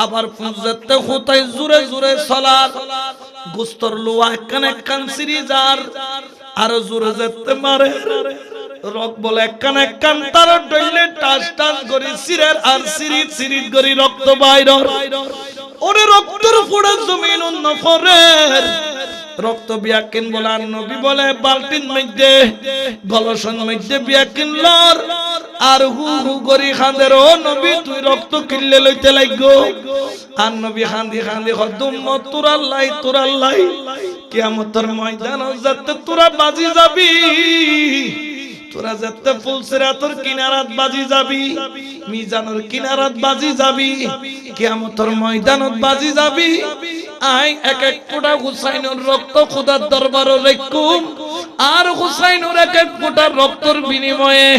আবার ফুস যেতে হুতাই জুরে জুরে সালাত, গোস্তর লোয়া কানে কান সিরি যার আর জোরে যেতে মারে রক বলে একখান তার ডইলে টাস টাস করে সিরের আর সিরিত করে রক্ত বাইর ওরে রক্তের ফোঁটা জমিন নফরের রক্ত বিয়াকিন বলে আর নবী বলে বালতিন মধ্যে গলসন মধ্যে বিয়াকিন লর আর হু হু করি খাঁদের ও নবী তুই রক্ত কিনলে লইতে লাগো আর নবী খান্দি হদুম তোরাল্লাই কিয়ামতের ময়দান যাতে তোরা বাজি যাবি তোরা যাতে ফুলসিরাতের কিনারাত বাজি যাবি মিজানের কিনারাত বাজি যাবি কিয়ামতের ময়দানত বাজি যাবি আই এক এক ফোঁটা হুসাইনের রক্ত খোদার দরবারে রাখুম আর হুসাইনের এক এক ফোঁটা রক্তের বিনিময়ে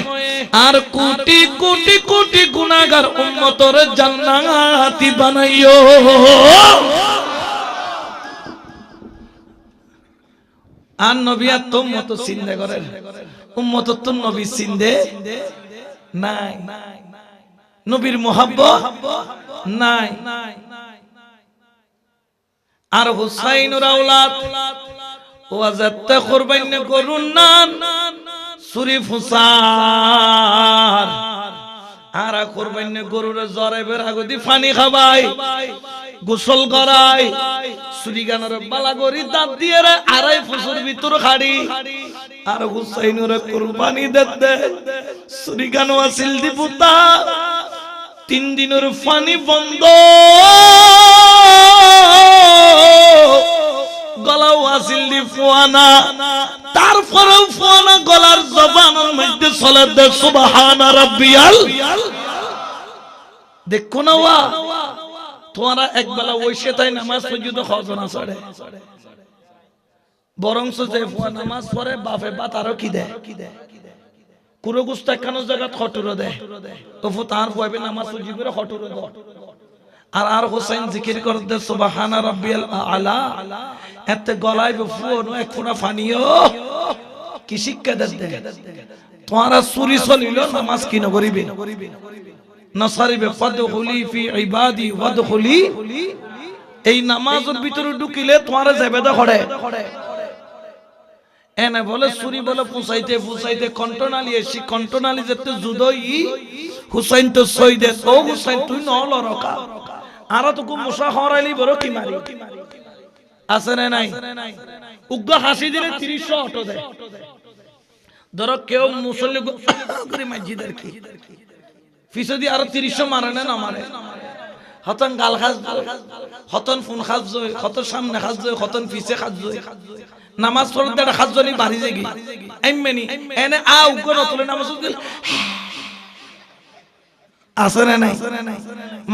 আর কোটি কোটি কোটি গুনাহগার উম্মতের জান্নাতি বানাইও আর নবী আর তো উম্মত চিন্তা করেন উম্মত তো নবী চিন্দে নাই নবীর মোহাব্বত নাই আর হুসাইনের আওলাদ ওয়াজাতে কুরবানি করুন না শরীফ হুসার আর কুরবানি গরুর জরাইবের আগদি পানি খাবাই গোসল করাই সুরিগানের বালাগরি দাঁত দিয়ে আড়াই ফুসুর ভিতর খাড়ি আর হুসাইনের কুরবানি দেতে সুরিগান ওয়াসিল দিপুতা 3 দিনের পানি বন্ধ গলা ওয়াসিল দি ফুয়ানা তারপরেও ফুয়ানা গলার জবানের মধ্যে চলে দে সুবহানা রাব্বিয়াল দেখো না ওয়া তোমরা একবেলা ওইসে তাই নামাজ সুজুদ খজনা চড়ে বরংস যে ফুয়া নামাজ পড়ে বাপে বাত আরো কি দেয় কুরো গুস্তা কানো জায়গা খটুর দেয় তো ফু তার ফুয়াবে নামাজ সুজুদ করে খটুর দেয় আর হোসেন জিকির করতে সুবহানা রাব্বিয়াল আলা এতে গলায় ফুয়ানো এক ফোঁটা পানিও কি শিক্ষা দেয় তোমরা চুরি চলিল নামাজ কি নকরিবে নসারিবে ফাদখুলি ফি ইবাদি ওয়াদখুলি এই নামাজের ভিতরে ঢুকিলে তোমারে জাবেদা করে এনে বলে চুরি বলে ফুসাইতে কন্টনালি এসি কন্টনালি যেতে জুদই হুসাইন তো সইদে ও হুসাইন তুই নল রকা আর তো কো মুসা হরাইলি বড় কি মারি আছে না নাই উগ্র হাসি দিলে 300 অটো দেয় ধরো কেউ মুসল্লি করে মসজিদের কি ফিসদি আর 300 মারে না মারে হতন গাল খাজ হতন ফোন খাজ হতন সামনে খাজ হতন পিছে খাজ নামাজ পড়তে একটা খাজনি বাড়ি যাগি এমনি এনে আউ করে তুলে নামাজ দিল আছে না নাই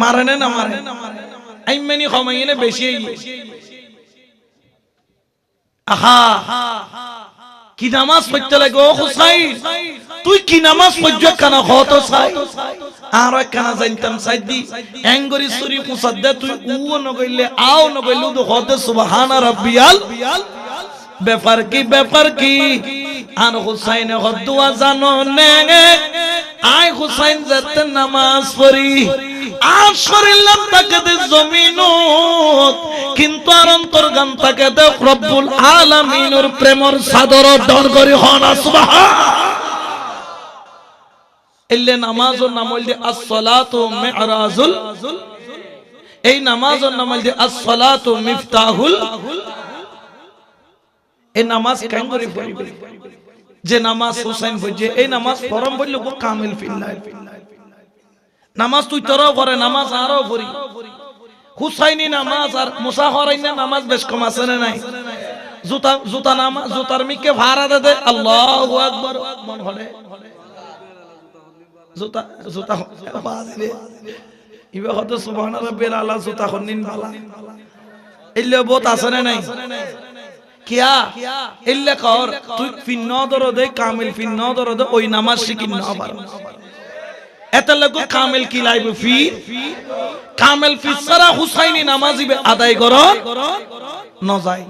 মারে না মারে এমনি খমাইনে বেশি আহা কি নামাজ পড়তে লাগে ও হুসাইন তুই কি নামাজ পড়ছ কেন হতো চাই আর একখানা জানতাম সাইদি এঙ্গরি সুরি মুসাদ্দা তুই উও নগইলে আও নগইলে তো হতে সুবহানা রাব্বিয়াল ব্যাপার কি আর হুসাইন হদুয়া জানো নে আই হুসাইন যাতে নামাজ পড়ি আর শরীরলাম তাকে দে জমিনত কিন্তু আর অন্তর্গান তাকে দে রব্বুল আলামিনের প্রেমর সাদর ডর করি হনা সুবহান ইল্লে নামাজের নাম হইল as-সালাতু মি'রাজুল এই নামাজের নাম হইল as-সালাতু মিফতাহুল এই নামাজ কেন করে পড়িবে যে নামাজ হুসাইন পড়ে এই নামাজ পরম বলল গো কামিল ফিল্লাহ নামাজ তুই তোরাও করে নামাজ আরো পড়ি হুসাইনি নামাজ আর মুসা হরাইনা নামাজ বেশ কম আছে না নাই জুতা নামাজ জুতার মিকে ভাড়া দে আল্লাহু আকবার মন হলে জুতা বাজিলে ইবা কত সুবহানা রাব্বিল আলা জুতা খনিন বালা ইল্লে বহুত আছে না নাই কিয়া ইল্লে কর তুই ফিন দরো দে কামিল ফিন দরো দে ওই নামাজ শিখিন না পার এত লাগো কামিল কি লাইবে ফি কামিল ফি সারা হুসাইনি নামাজ আদায় করো ন যায়